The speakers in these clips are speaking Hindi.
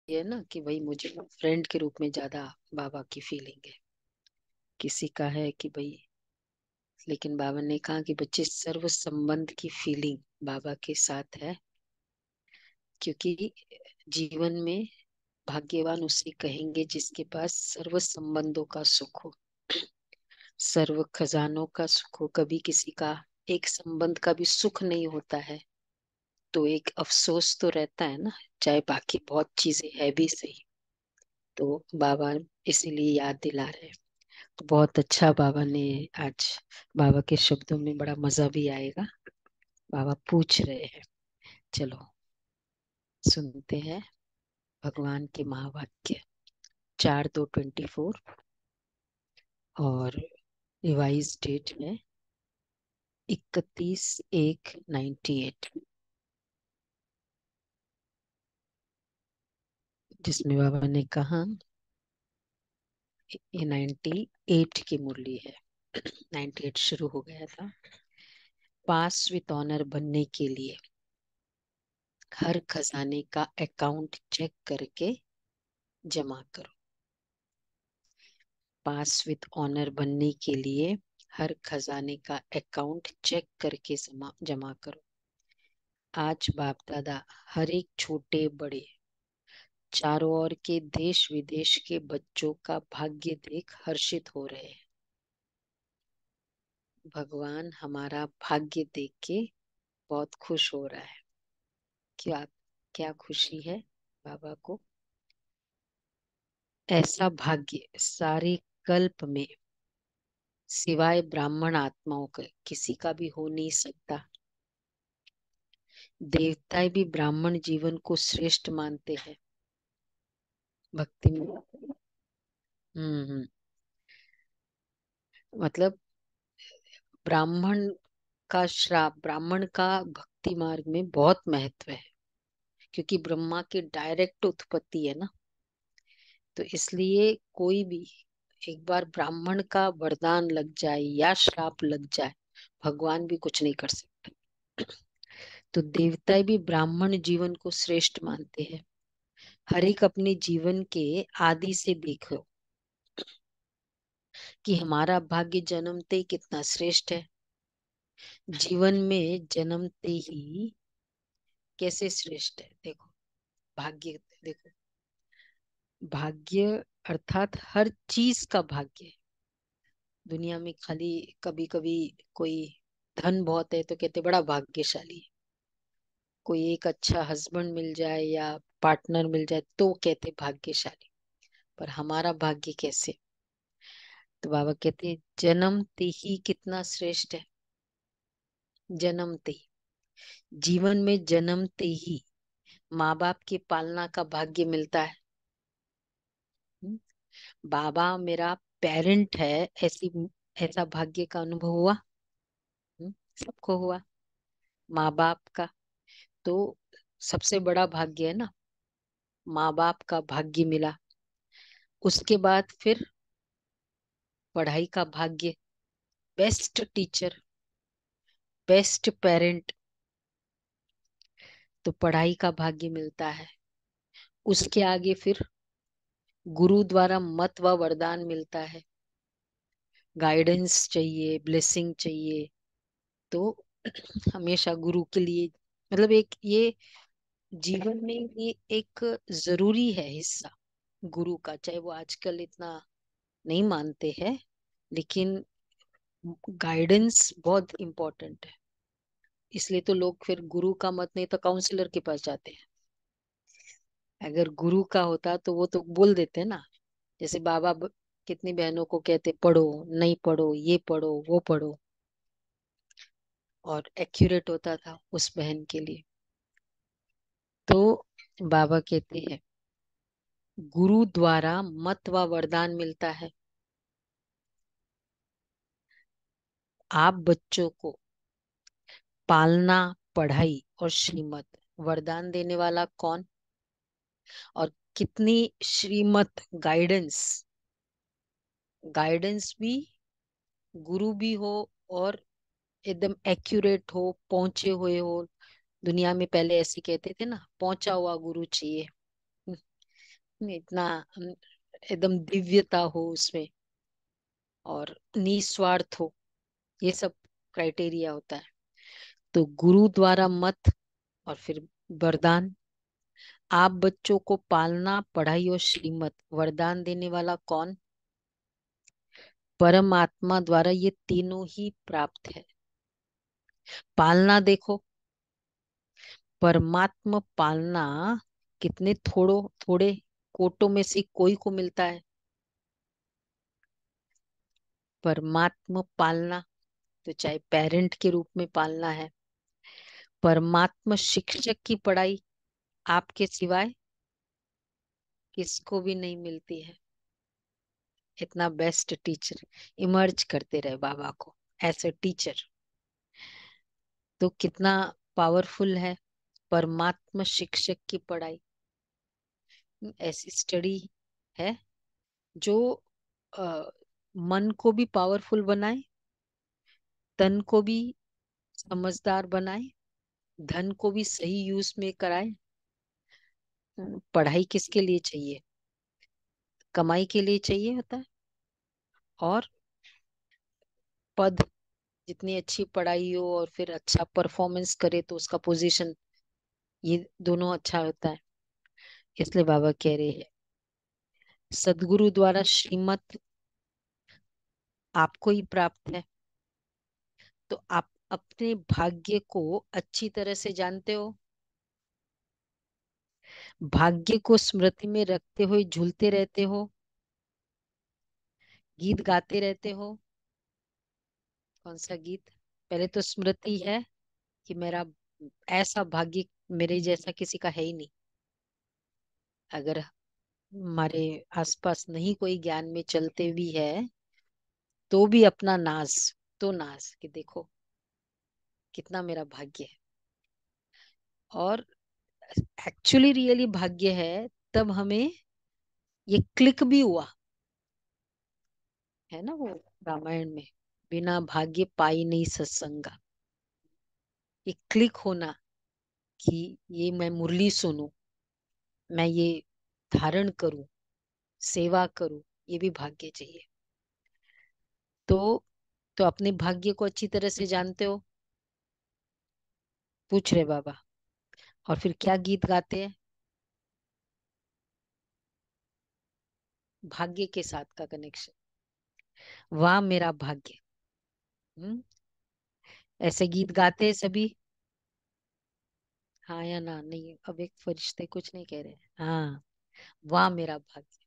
है ना कि भाई मुझे फ्रेंड के रूप में ज्यादा बाबा की फीलिंग है। किसी का है कि भाई, लेकिन बाबा ने कहा कि बच्चे सर्व संबंध की फीलिंग बाबा के साथ है। क्योंकि जीवन में भाग्यवान उसे कहेंगे जिसके पास सर्व संबंधों का सुख हो, सर्व खजानों का सुख हो। कभी किसी का एक संबंध का भी सुख नहीं होता है तो एक अफसोस तो रहता है ना, चाहे बाकी बहुत चीजें है भी सही। तो बाबा इसीलिए याद दिला रहे हैं। तो बहुत अच्छा बाबा ने आज, बाबा के शब्दों में बड़ा मजा भी आएगा। बाबा पूछ रहे हैं, चलो सुनते हैं भगवान के महावाक्य। 4/2/24 और रिवाइज डेट में 31/1/98, जिसमें बाबा ने कहा, ये 98 की मुरली है। 98 शुरू हो गया था। पास विथ ऑनर बनने के लिए हर खजाने का अकाउंट चेक करके जमा करो। पास विथ ऑनर बनने के लिए हर खजाने का अकाउंट चेक करके जमा करो। आज बाप दादा हर एक छोटे बड़े चारों ओर के देश विदेश के बच्चों का भाग्य देख हर्षित हो रहे हैं। भगवान हमारा भाग्य देख के बहुत खुश हो रहा है। क्या क्या खुशी है बाबा को। ऐसा भाग्य सारे कल्प में सिवाय ब्राह्मण आत्माओं के किसी का भी हो नहीं सकता। देवता भी ब्राह्मण जीवन को श्रेष्ठ मानते हैं भक्ति में। हम्म। मतलब ब्राह्मण का श्राप, ब्राह्मण का भक्ति मार्ग में बहुत महत्व है। क्योंकि ब्रह्मा की डायरेक्ट उत्पत्ति है ना, तो इसलिए कोई भी एक बार ब्राह्मण का वरदान लग जाए या श्राप लग जाए, भगवान भी कुछ नहीं कर सकते। तो देवता भी ब्राह्मण जीवन को श्रेष्ठ मानते हैं। हर एक अपने जीवन के आदि से देखो कि हमारा भाग्य जन्मते ही कितना श्रेष्ठ है। जीवन में जन्मते ही कैसे श्रेष्ठ है देखो। भाग्य देखो, भाग्य अर्थात हर चीज का भाग्य है दुनिया में। खाली कभी कभी कोई धन बहुत है तो कहते बड़ा भाग्यशाली है। कोई एक अच्छा हस्बैंड मिल जाए या पार्टनर मिल जाए तो कहते भाग्यशाली। पर हमारा भाग्य कैसे। तो बाबा कहते हैं जन्मते ही कितना श्रेष्ठ है। जन्मते ही, जीवन में जन्मते ही माँ बाप की पालना का भाग्य मिलता है। हम्म, बाबा मेरा पेरेंट है, ऐसी ऐसा भाग्य का अनुभव हुआ। हम्म, सबको हुआ माँ बाप का। तो सबसे बड़ा भाग्य है ना, माँ बाप का भाग्य मिला। उसके बाद फिर पढ़ाई का भाग्य, बेस्ट टीचर, बेस्ट पेरेंट, तो पढ़ाई का भाग्य मिलता है। उसके आगे फिर गुरु द्वारा मत व वरदान मिलता है। गाइडेंस चाहिए, ब्लेसिंग चाहिए, तो हमेशा गुरु के लिए, मतलब एक ये जीवन में ये एक जरूरी है हिस्सा गुरु का। चाहे वो आजकल इतना नहीं मानते हैं, लेकिन गाइडेंस बहुत इम्पोर्टेंट है। इसलिए तो लोग फिर गुरु का मत नहीं तो काउंसलर के पास जाते हैं। अगर गुरु का होता तो वो तो बोल देते हैं ना। जैसे बाबा कितनी बहनों को कहते पढ़ो, नहीं पढ़ो, ये पढ़ो वो पढ़ो, और एक्यूरेट होता था उस बहन के लिए। तो बाबा कहते हैं गुरु द्वारा मत व वरदान मिलता है। आप बच्चों को पालना, पढ़ाई और श्रीमत, वरदान देने वाला कौन। और कितनी श्रीमत, गाइडेंस, गाइडेंस भी गुरु भी हो, और एकदम एक्यूरेट हो, पहुंचे हुए हो। दुनिया में पहले ऐसे कहते थे ना, पहुंचा हुआ गुरु चाहिए। इतना एकदम दिव्यता हो उसमें, और निस्वार्थ हो, ये सब क्राइटेरिया होता है। तो गुरु द्वारा मत, और फिर वरदान। आप बच्चों को पालना, पढ़ाई और श्रीमत, वरदान देने वाला कौन? परमात्मा द्वारा ये तीनों ही प्राप्त है। पालना देखो, परमात्मा पालना कितने थोड़े कोटों में से कोई को मिलता है। परमात्मा पालना, तो चाहे पेरेंट के रूप में पालना है। परमात्मा शिक्षक की पढ़ाई आपके सिवाय किसको भी नहीं मिलती है। इतना बेस्ट टीचर इमर्ज करते रहे बाबा को एज ए टीचर, तो कितना पावरफुल है। परमात्मा शिक्षक की पढ़ाई ऐसी स्टडी है जो अ, मन को भी पावरफुल बनाए, तन को भी समझदार बनाए, धन को भी सही यूज में कराए। पढ़ाई किसके लिए चाहिए? कमाई के लिए चाहिए होता है। और पद, जितनी अच्छी पढ़ाई हो और फिर अच्छा परफॉर्मेंस करे तो उसका पोजीशन, ये दोनों अच्छा होता है। इसलिए बाबा कह रहे हैं सदगुरु द्वारा श्रीमत आपको ही प्राप्त है। तो आप अपने भाग्य को अच्छी तरह से जानते हो। भाग्य को स्मृति में रखते हुए झूलते रहते हो, गीत गाते रहते हो। कौन सा गीत? पहले तो स्मृति है कि मेरा ऐसा भाग्य मेरे जैसा किसी का है ही नहीं। अगर हमारे आसपास नहीं कोई ज्ञान में चलते भी है, तो भी अपना नाज, तो नाज कि देखो कितना मेरा भाग्य है। और एक्चुअली रियली भाग्य है तब हमें ये क्लिक भी हुआ है ना, वो रामायण में, बिना भाग्य पाई नहीं सत्संगा। ये क्लिक होना कि ये मैं मुरली सुनूं, मैं ये धारण करूं, सेवा करूं, ये भी भाग्य चाहिए। तो तो अपने भाग्य को अच्छी तरह से जानते हो? पूछ रहे बाबा। और फिर क्या गीत गाते हैं? भाग्य के साथ का कनेक्शन। वाह मेरा भाग्य। हम्म, ऐसे गीत गाते हैं सभी। हाँ या ना? नहीं, अब एक फरिश्ते कुछ नहीं कह रहे। हाँ, वाह मेरा भाग्य।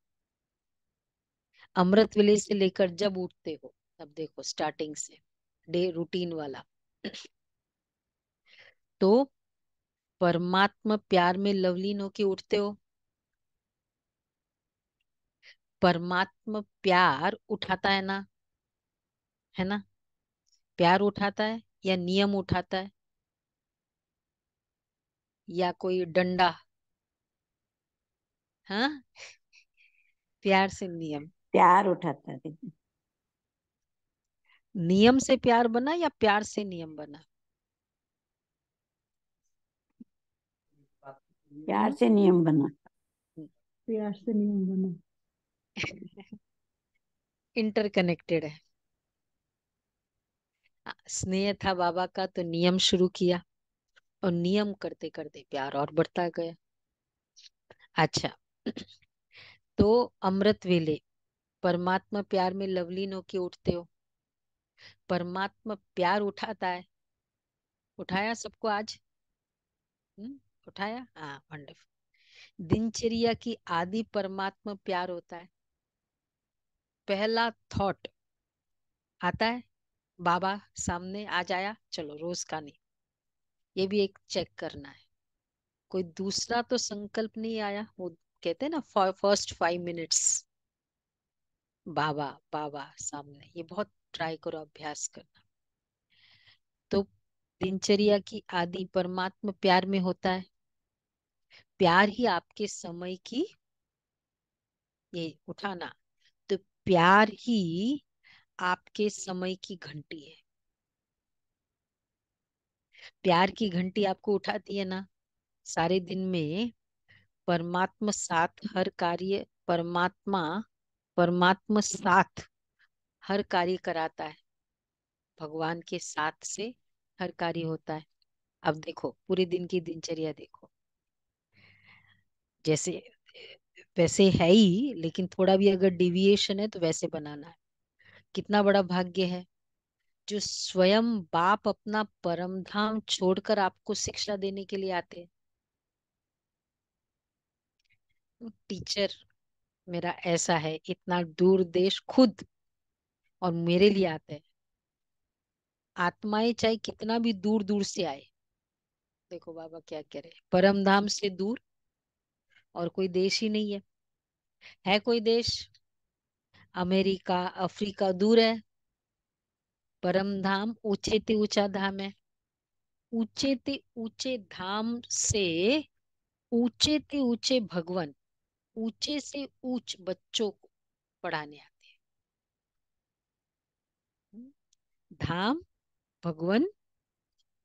अमृत वेले से लेकर जब उठते हो, अब देखो स्टार्टिंग से डे रूटीन वाला। तो परमात्मा प्यार में लवलीन होके उठते हो। परमात्मा प्यार उठाता है ना, है ना? प्यार उठाता है या नियम उठाता है, या कोई डंडा? हाँ, प्यार से नियम। प्यार उठाता है दीदी। नियम से प्यार बना या प्यार से नियम बना? प्यार से नियम बना। प्यार से नियम बना। इंटरकनेक्टेड है। स्नेह था बाबा का तो नियम शुरू किया, और नियम करते करते प्यार और बढ़ता गया। अच्छा, तो अमृत वेले परमात्मा प्यार में लवलीन होके उठते हो। परमात्मा प्यार उठाता है, उठाया सबको आज? उठाया, हाँ, वंडरफुल। दिनचर्या की आदि परमात्मा प्यार होता है। पहला थॉट आता है, बाबा सामने आ जाया, चलो रोज का नहीं। ये भी एक चेक करना है। कोई दूसरा तो संकल्प नहीं आया, वो कहते हैं ना फर्स्ट 5 मिनट्स, बाबा बाबा सामने, ये बहुत ट्राई करो, अभ्यास करना। तो दिनचर्या की आदि परमात्मा प्यार में होता है। प्यार ही आपके समय की, ये उठाना, तो प्यार ही आपके समय की घंटी है। प्यार की घंटी आपको उठाती है ना सारे दिन में। परमात्मा साथ हर कार्य, परमात्मा साथ हर कार्य कराता है। भगवान के साथ से हर कार्य होता है। अब देखो पूरे दिन की दिनचर्या देखो, जैसे वैसे है ही, लेकिन थोड़ा भी अगर डिविएशन है तो वैसे बनाना है। कितना बड़ा भाग्य है जो स्वयं बाप अपना परम धाम छोड़कर आपको शिक्षा देने के लिए आते हैं। टीचर मेरा ऐसा है, इतना दूर देश खुद और मेरे लिए आता है। आत्माएं चाहे कितना भी दूर दूर से आए, देखो बाबा क्या कह रहे हैं, परम धाम से दूर और कोई देश ही नहीं है। है कोई देश? अमेरिका, अफ्रीका दूर है। परम धाम ऊंचे ते ऊंचा धाम है। ऊंचे ते ऊंचे धाम से ऊंचे ते ऊंचे भगवान ऊंचे से ऊंच बच्चों को पढ़ाने आते हैं। धाम, भगवान,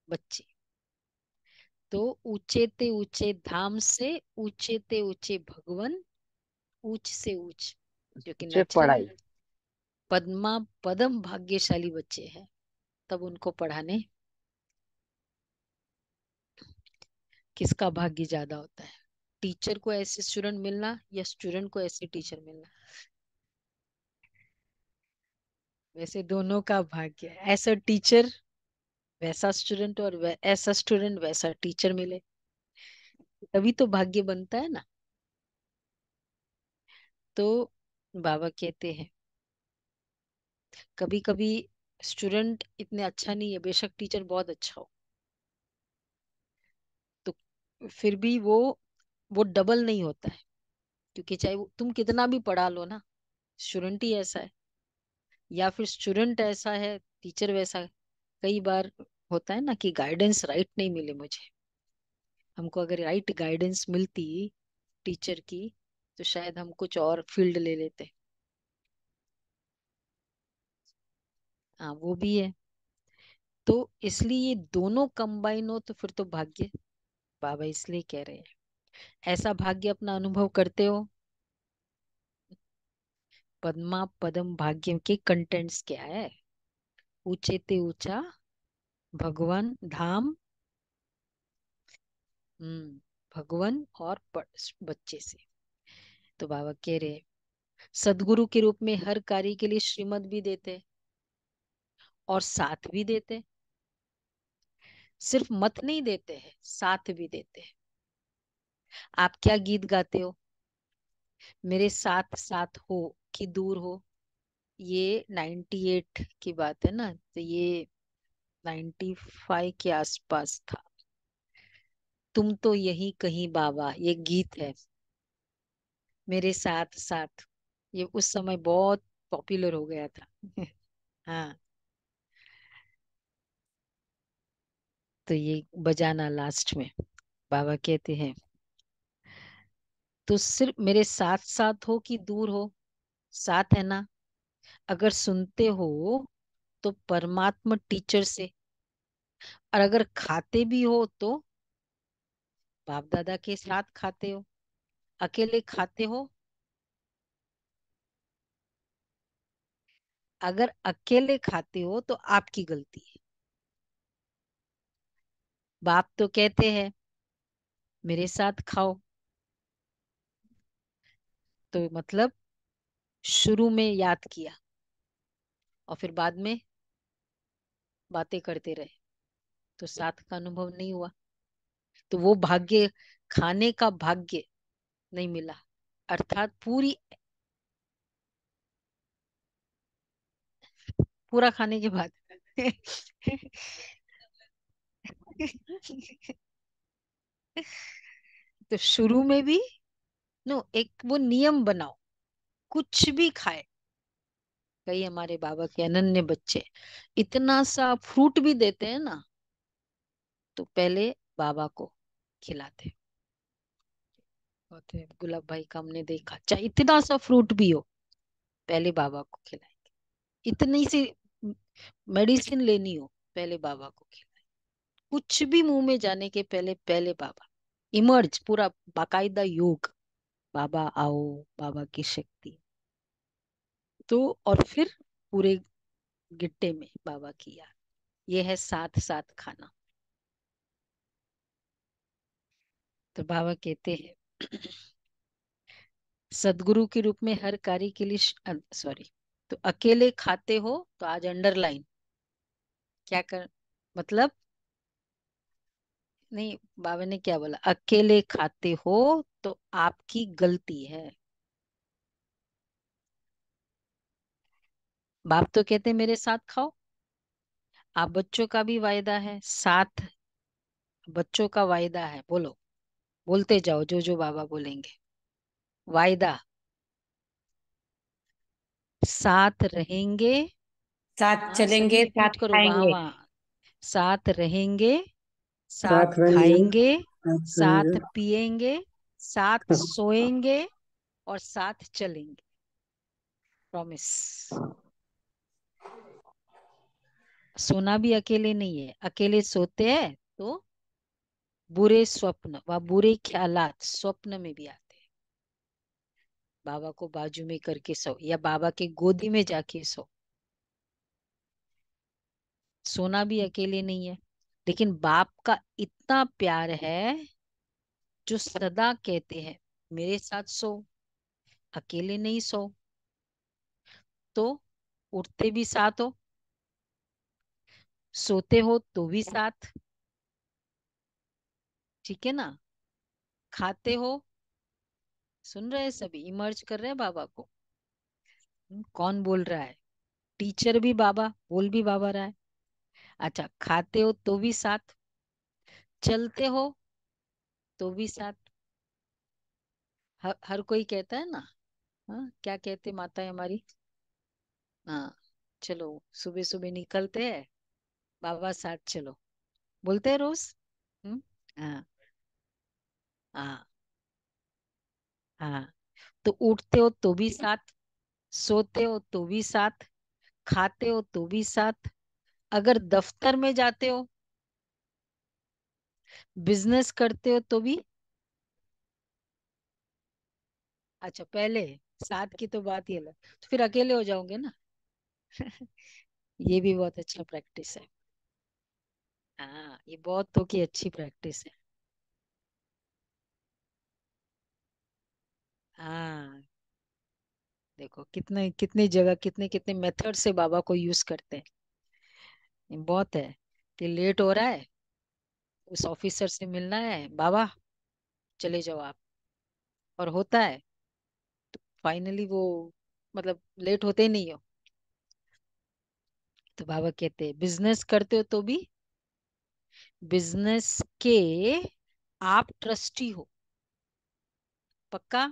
बच्चे। तो ऊंचे ते ऊंचे धाम से ऊंचे ते ऊंचे भगवान, ऊंच से ऊंच, जो कि से नेचुरल पढ़ाई। है। पद्मा पदम भाग्यशाली बच्चे हैं, तब उनको पढ़ाने किसका भाग्य ज्यादा होता है? टीचर को ऐसे स्टूडेंट मिलना या स्टूडेंट को ऐसे टीचर मिलना? वैसे दोनों का भाग्य है। ऐसा टीचर वैसा स्टूडेंट, और ऐसा स्टूडेंट वैसा टीचर मिले, तभी तो भाग्य बनता है ना। तो बाबा कहते हैं कभी कभी स्टूडेंट इतने अच्छा नहीं है, बेशक टीचर बहुत अच्छा हो, तो फिर भी वो डबल नहीं होता है। क्योंकि चाहे तुम कितना भी पढ़ा लो ना, स्टूडेंट ही ऐसा है, या फिर स्टूडेंट ऐसा है टीचर वैसा है। कई बार होता है ना कि गाइडेंस राइट नहीं मिले मुझे। हमको अगर राइट गाइडेंस मिलती टीचर की, तो शायद हम कुछ और फील्ड ले लेते। हाँ वो भी है। तो इसलिए ये दोनों कंबाइन हो तो फिर तो भाग्य। बाबा इसलिए कह रहे हैं ऐसा भाग्य अपना अनुभव करते हो। पद्मा पदम भाग्य के कंटेंट्स क्या है? ऊंचे ते ऊंचा भगवान धाम, भगवान और बच्चे से। तो बाबा कह रहे सदगुरु के रूप में हर कार्य के लिए श्रीमत भी देते और साथ भी देते। सिर्फ मत नहीं देते हैं, साथ भी देते हैं। आप क्या गीत गाते हो? मेरे साथ साथ हो कि दूर हो। ये 98 की बात है ना, तो ये 95 के आसपास था। तुम तो यही कहीं बाबा, ये गीत है। मेरे साथ साथ, ये उस समय बहुत पॉपुलर हो गया था। हाँ, तो ये बजाना लास्ट में। बाबा कहते हैं तो सिर्फ मेरे साथ साथ हो कि दूर हो, साथ है ना। अगर सुनते हो तो परमात्मा टीचर से, और अगर खाते भी हो तो बाप दादा के साथ खाते हो। अकेले खाते हो, अगर अकेले खाते हो तो आपकी गलती है। बाप तो कहते हैं मेरे साथ खाओ, तो मतलब शुरू में याद किया और फिर बाद में बातें करते रहे, तो साथ का अनुभव नहीं हुआ। तो वो भाग्य, खाने का भाग्य नहीं मिला। अर्थात पूरा खाने के बाद। तो शुरू में भी नो, एक वो नियम बनाओ, कुछ भी खाए। कई हमारे बाबा के अनन्य बच्चे इतना सा फ्रूट भी देते हैं ना, तो पहले बाबा को खिलाते। होते गुलाब भाई का हमने देखा, चाहे इतना सा फ्रूट भी हो, पहले बाबा को खिलाएंगे। इतनी सी मेडिसिन लेनी हो, पहले बाबा को खिलाए। कुछ भी मुंह में जाने के पहले पहले बाबा। इमर्ज, पूरा बाकायदा योग, बाबा आओ, बाबा की शक्ति। तो और फिर पूरे गिट्टे में बाबा की याद। ये है साथ साथ खाना। तो बाबा कहते हैं सदगुरु के रूप में हर कार्य के लिए, सॉरी, तो अकेले खाते हो तो आज अंडरलाइन क्या कर, मतलब नहीं, बाबा ने क्या बोला, अकेले खाते हो तो आपकी गलती है। बाप तो कहते मेरे साथ खाओ। आप बच्चों का भी वायदा है साथ, बच्चों का वायदा है, बोलो, बोलते जाओ जो जो बाबा बोलेंगे। वायदा, साथ रहेंगे। साथ हाँ, सभी चलेंगे, रिपीट साथ करो, वहां खाएंगे। वहां। साथ रहेंगे, साथ साथ रहेंगे, खाएंगे, साथ साथ सोएंगे। पिएंगे, साथ सोएंगे और साथ चलेंगे। प्रॉमिस। सोना भी अकेले नहीं है, अकेले सोते हैं तो बुरे स्वप्न व बुरे ख्यालात स्वप्न में भी आते हैं। बाबा को बाजू में करके सो या बाबा के गोदी में जाके सो। सोना भी अकेले नहीं है, लेकिन बाप का इतना प्यार है जो सदा कहते हैं मेरे साथ सो, अकेले नहीं सो। तो उठते भी साथ हो, सोते हो तो भी साथ, ठीक है ना, खाते हो, सुन रहे हैं सभी, इमर्ज कर रहे हैं बाबा को। कौन बोल रहा है, टीचर भी बाबा, बोल भी बाबा रहा है। अच्छा, खाते हो तो भी साथ, चलते हो तो भी साथ। हर कोई कहता है ना। हाँ, क्या कहते माता है हमारी, हाँ, चलो सुबह सुबह निकलते हैं, बाबा साथ चलो, बोलते हैं रोज। हाँ, हाँ, हाँ। तो उठते हो तो भी साथ, सोते हो तो भी साथ, खाते हो तो भी साथ, अगर दफ्तर में जाते हो, बिजनेस करते हो तो भी। अच्छा, पहले साथ की तो बात ही अलग, तो फिर अकेले हो जाओगे ना। ये भी बहुत अच्छा प्रैक्टिस है। हाँ, ये बहुतों की अच्छी प्रैक्टिस है। हाँ, देखो कितने कितनी जगह कितने कितने मेथड से बाबा को यूज करते हैं। ये बहुत है कि लेट हो रहा है, उस ऑफिसर से मिलना है, बाबा चले जाओ आप, और होता है फाइनली वो, मतलब लेट होते ही नहीं हो। तो बाबा कहते हैं बिजनेस करते हो तो भी, बिजनेस के आप ट्रस्टी हो, पक्का,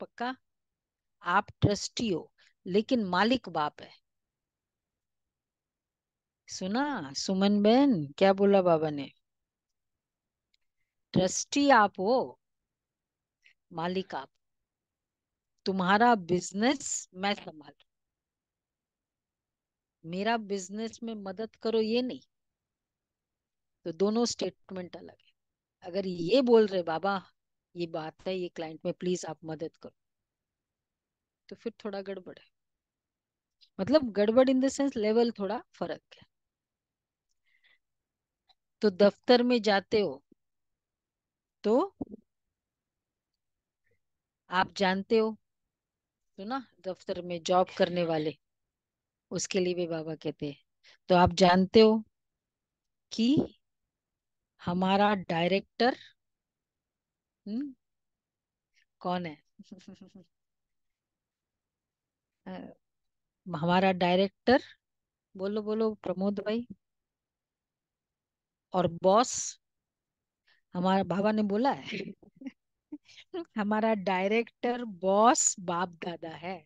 पक्का, आप ट्रस्टी हो, लेकिन मालिक बाप है। सुना, सुमन बहन क्या बोला बाबा ने, ट्रस्टी आप हो, मालिक आप, तुम्हारा बिजनेस मैं संभाल, मेरा बिजनेस में मदद करो ये नहीं। तो दोनों स्टेटमेंट अलग है। अगर ये बोल रहे बाबा ये बात है, ये क्लाइंट में प्लीज आप मदद करो, तो फिर थोड़ा गड़बड़ है, मतलब गड़बड़ इन द सेंस लेवल थोड़ा फर्क है। तो दफ्तर में जाते हो तो आप जानते हो, तो ना दफ्तर में जॉब करने वाले, उसके लिए भी बाबा कहते हैं, तो आप जानते हो कि हमारा डायरेक्टर कौन है। अ, हमारा डायरेक्टर, बोलो बोलो प्रमोद भाई, और बॉस, हमारा बाबा ने बोला है। हमारा डायरेक्टर बॉस बाप दादा है,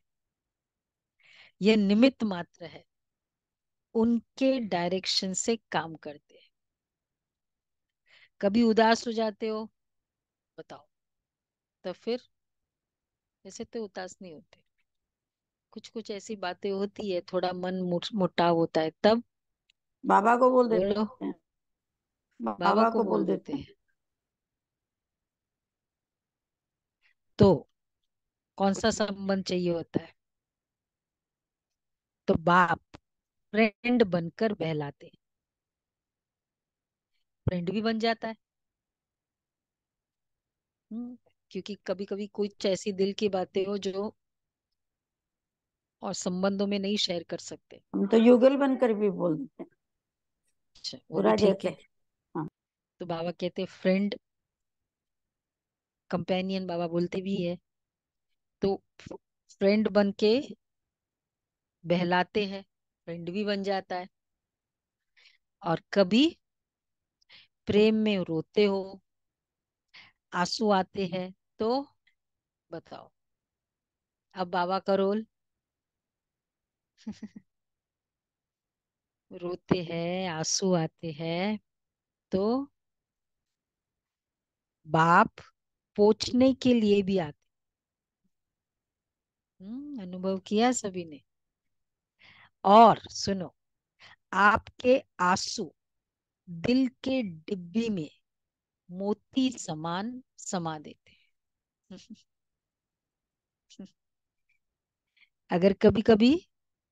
ये निमित्त मात्र है, उनके डायरेक्शन से काम करते हैं। कभी उदास हो जाते हो, बताओ, तो फिर ऐसे तो उदास नहीं होते, कुछ कुछ ऐसी बातें होती है, थोड़ा मन मुटाव होता है, तब बाबा को बोल बोलो, देते हैं। बाबा बाबा को को बोल बोल देते देते हैं। हैं। तो कौन सा संबंध चाहिए होता है? तो बाप फ्रेंड बनकर बहलाते हैं। फ्रेंड भी बन जाता है। क्योंकि कभी कभी कुछ ऐसी दिल की बातें हो जो और संबंधों में नहीं शेयर कर सकते। हम तो युगल बनकर भी बोल देते हैं, अच्छा, वो भी पूरा ठीक जैसे। है। हाँ। तो बाबा कहते फ्रेंड कंपेनियन बाबा बोलते भी है। तो फ्रेंड बन के बहलाते हैं, फ्रेंड भी बन जाता है। और कभी प्रेम में रोते हो, आंसू आते हैं, तो बताओ अब बाबा का रोल। रोते हैं, आंसू आते हैं, तो बाप पोंछने के लिए भी आते। अनुभव किया सभी ने। और सुनो, आपके आंसू दिल के डिब्बी में मोती समान समा देते हैं। अगर कभी कभी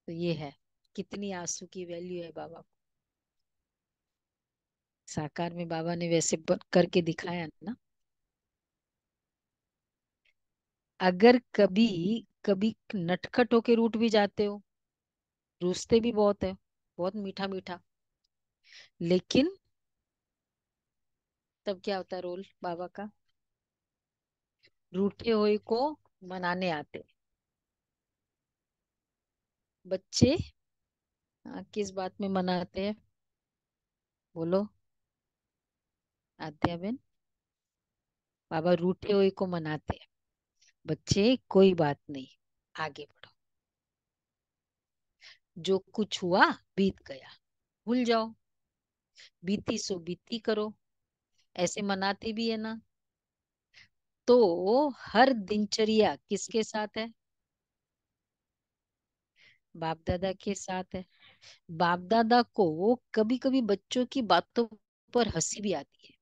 तो ये है, कितनी आंसू की वैल्यू है बाबा को। साकार में बाबा ने वैसे करके दिखाया ना। अगर कभी कभी नटखट होके रूठ भी जाते हो, रूठते भी बहुत है, बहुत मीठा मीठा, लेकिन तब क्या होता है रोल बाबा का? रूठे हुए को मनाने आते। बच्चे किस बात में मनाते हैं? बोलो आद्या बेन। बाबा रूठे हुए को मनाते हैं। बच्चे कोई बात नहीं, आगे बढ़ो, जो कुछ हुआ बीत गया, भूल जाओ, बीती सो बीती करो, ऐसे मनाते भी है ना। तो हर दिनचर्या किसके साथ है? बाप दादा के साथ है। बाप दादा को कभी कभी बच्चों की बातों पर हंसी भी आती है,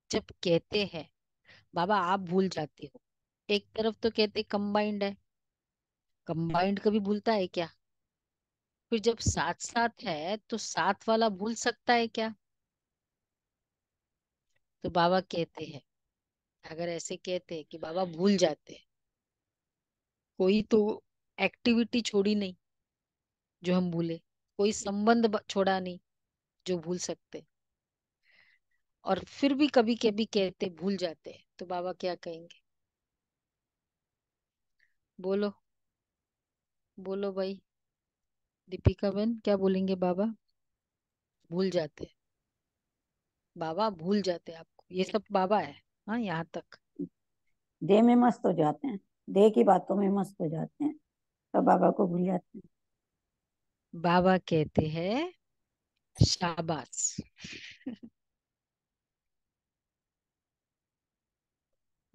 जब कहते हैं बाबा आप भूल जाते हो। एक तरफ तो कहते कंबाइंड है, कंबाइंड कभी भूलता है क्या? फिर जब साथ साथ है तो साथ वाला भूल सकता है क्या? तो बाबा कहते हैं, अगर ऐसे कहते हैं कि बाबा भूल जाते हैं, कोई तो एक्टिविटी छोड़ी नहीं जो हम भूले, कोई संबंध छोड़ा नहीं जो भूल सकते। और फिर भी कभी कभी कहते भूल जाते हैं, तो बाबा क्या कहेंगे? बोलो, बोलो भाई, दीपिका बहन क्या बोलेंगे बाबा? भूल जाते हैं, बाबा भूल जाते हैं आपको, ये सब बाबा है। हाँ, यहाँ तक। देह में मस्त हो जाते हैं, देह की बातों में मस्त हो जाते हैं, तो बाबा को भूल जाते हैं। बाबा कहते हैं शाबाश।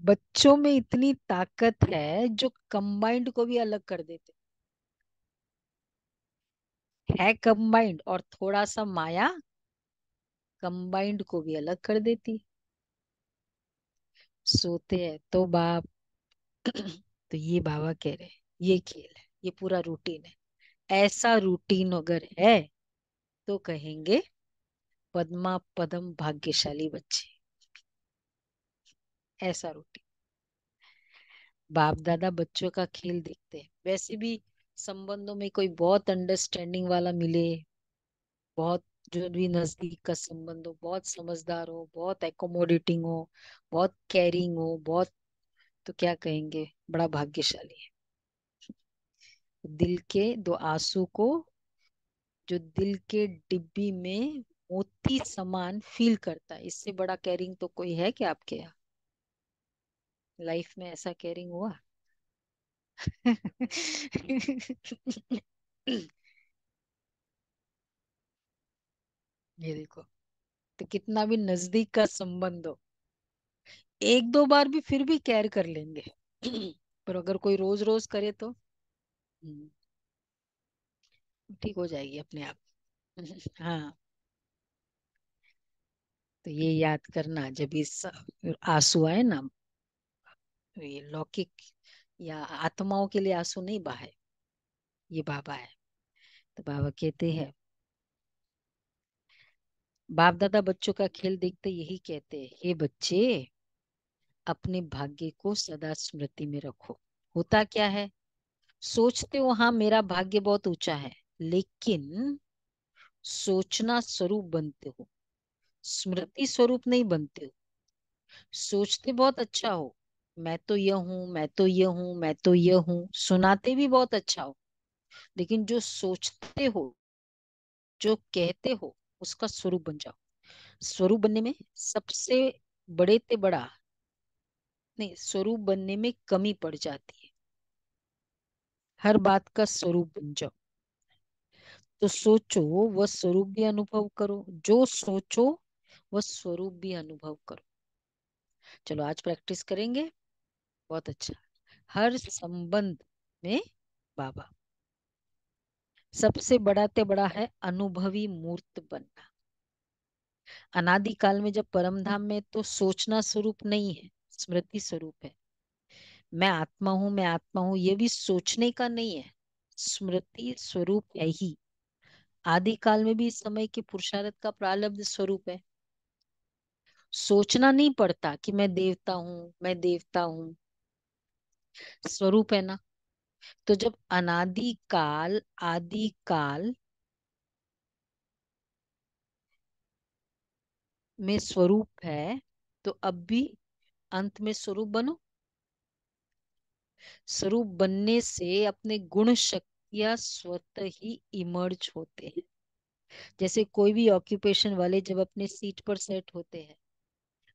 बच्चों में इतनी ताकत है जो कंबाइंड को भी अलग कर देते है। कंबाइंड और थोड़ा सा माया कंबाइंड को भी अलग कर देती। सोते हैं तो बाप। तो ये बाबा कह रहे हैं, ये खेल है, ये पूरा रूटीन है। ऐसा रूटीन अगर है तो कहेंगे पद्मा पदम भाग्यशाली बच्चे। ऐसा रूटीन। बाप दादा बच्चों का खेल देखते हैं। वैसे भी संबंधों में कोई बहुत अंडरस्टैंडिंग वाला मिले, बहुत जो भी नजदीक का संबंध हो, बहुत समझदार हो, बहुत एकोमोडेटिंग हो, बहुत केयरिंग हो, बहुत, तो क्या कहेंगे? बड़ा भाग्यशाली है। दिल के दो आंसू को जो दिल के डिब्बी में मोती समान फील करता है, इससे बड़ा केयरिंग तो कोई है क्या आपके यहाँ? लाइफ में ऐसा केयरिंग हुआ? ये देखो, तो कितना भी नजदीक का संबंध हो, एक दो बार भी फिर भी केयर कर लेंगे। पर अगर कोई रोज रोज करे तो ठीक हो जाएगी अपने आप। हाँ। तो ये याद करना, जब इस आंसू आए ना, ये लौकिक या आत्माओं के लिए आंसू नहीं बहाए, ये बाबा है। तो बाबा कहते हैं, बाप दादा बच्चों का खेल देखते यही कहते हैं, हे बच्चे, अपने भाग्य को सदा स्मृति में रखो। होता क्या है, सोचते हो हाँ मेरा भाग्य बहुत ऊंचा है, लेकिन सोचना स्वरूप बनते हो, स्मृति स्वरूप नहीं बनते हो। सोचते बहुत अच्छा हो, मैं तो यह हूं, मैं तो यह हूं, मैं तो यह हूं, सुनाते भी बहुत अच्छा हो, लेकिन जो सोचते हो, जो कहते हो, उसका स्वरूप बन जाओ। स्वरूप बनने में सबसे बड़े ते बड़ा नहीं, स्वरूप बनने में कमी पड़ जाती है। हर बात का स्वरूप बन जाओ। तो सोचो वह स्वरूप भी अनुभव करो, जो सोचो वह स्वरूप भी अनुभव करो। चलो आज प्रैक्टिस करेंगे। बहुत अच्छा। हर संबंध में बाबा, सबसे बड़ा ते बड़ा है अनुभवी मूर्त बनना। अनादि काल में जब परम धाम में, तो सोचना स्वरूप नहीं है, स्मृति स्वरूप है। मैं आत्मा हूं, मैं आत्मा हूं, ये भी सोचने का नहीं है, स्मृति स्वरूप है ही। आदि काल में भी इस समय के पुरुषार्थ का प्रारब्ध स्वरूप है। सोचना नहीं पड़ता कि मैं देवता हूं, मैं देवता हूं, स्वरूप है ना। तो जब अनादि काल आदि काल में स्वरूप है, तो अब भी अंत में स्वरूप बनो। स्वरूप बनने से अपने गुण शक्तियां स्वतः ही इमर्ज होते हैं। जैसे कोई भी ऑक्यूपेशन वाले जब अपने सीट पर सेट होते हैं,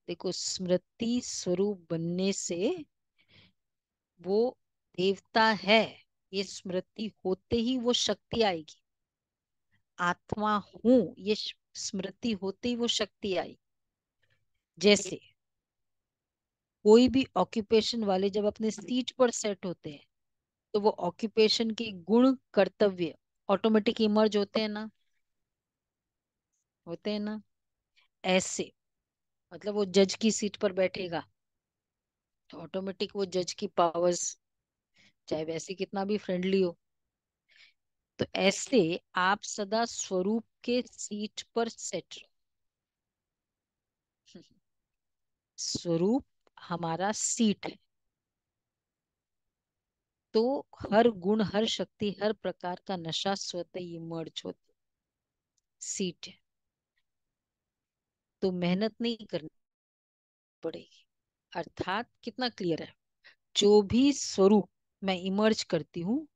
देखो स्मृति स्वरूप बनने से वो देवता है, ये स्मृति होते ही वो शक्ति आएगी। आत्मा हूं, ये स्मृति होते ही वो शक्ति आई। जैसे कोई भी ऑक्यूपेशन वाले जब अपने सीट पर सेट होते हैं, तो वो ऑक्यूपेशन के गुण कर्तव्य ऑटोमेटिक इमर्ज होते हैं ना, होते हैं ना। ऐसे मतलब वो जज की सीट पर बैठेगा, तो ऑटोमेटिक वो जज की पावर्स, चाहे वैसे कितना भी फ्रेंडली हो। तो ऐसे आप सदा स्वरूप के सीट पर सेट रहो। स्वरूप हमारा सीट है, तो हर गुण, हर शक्ति, हर प्रकार का नशा स्वतः ही इमर्ज होता, सीट है। तो मेहनत नहीं करनी पड़ेगी। अर्थात कितना क्लियर है, जो भी स्वरूप मैं इमर्ज करती हूँ,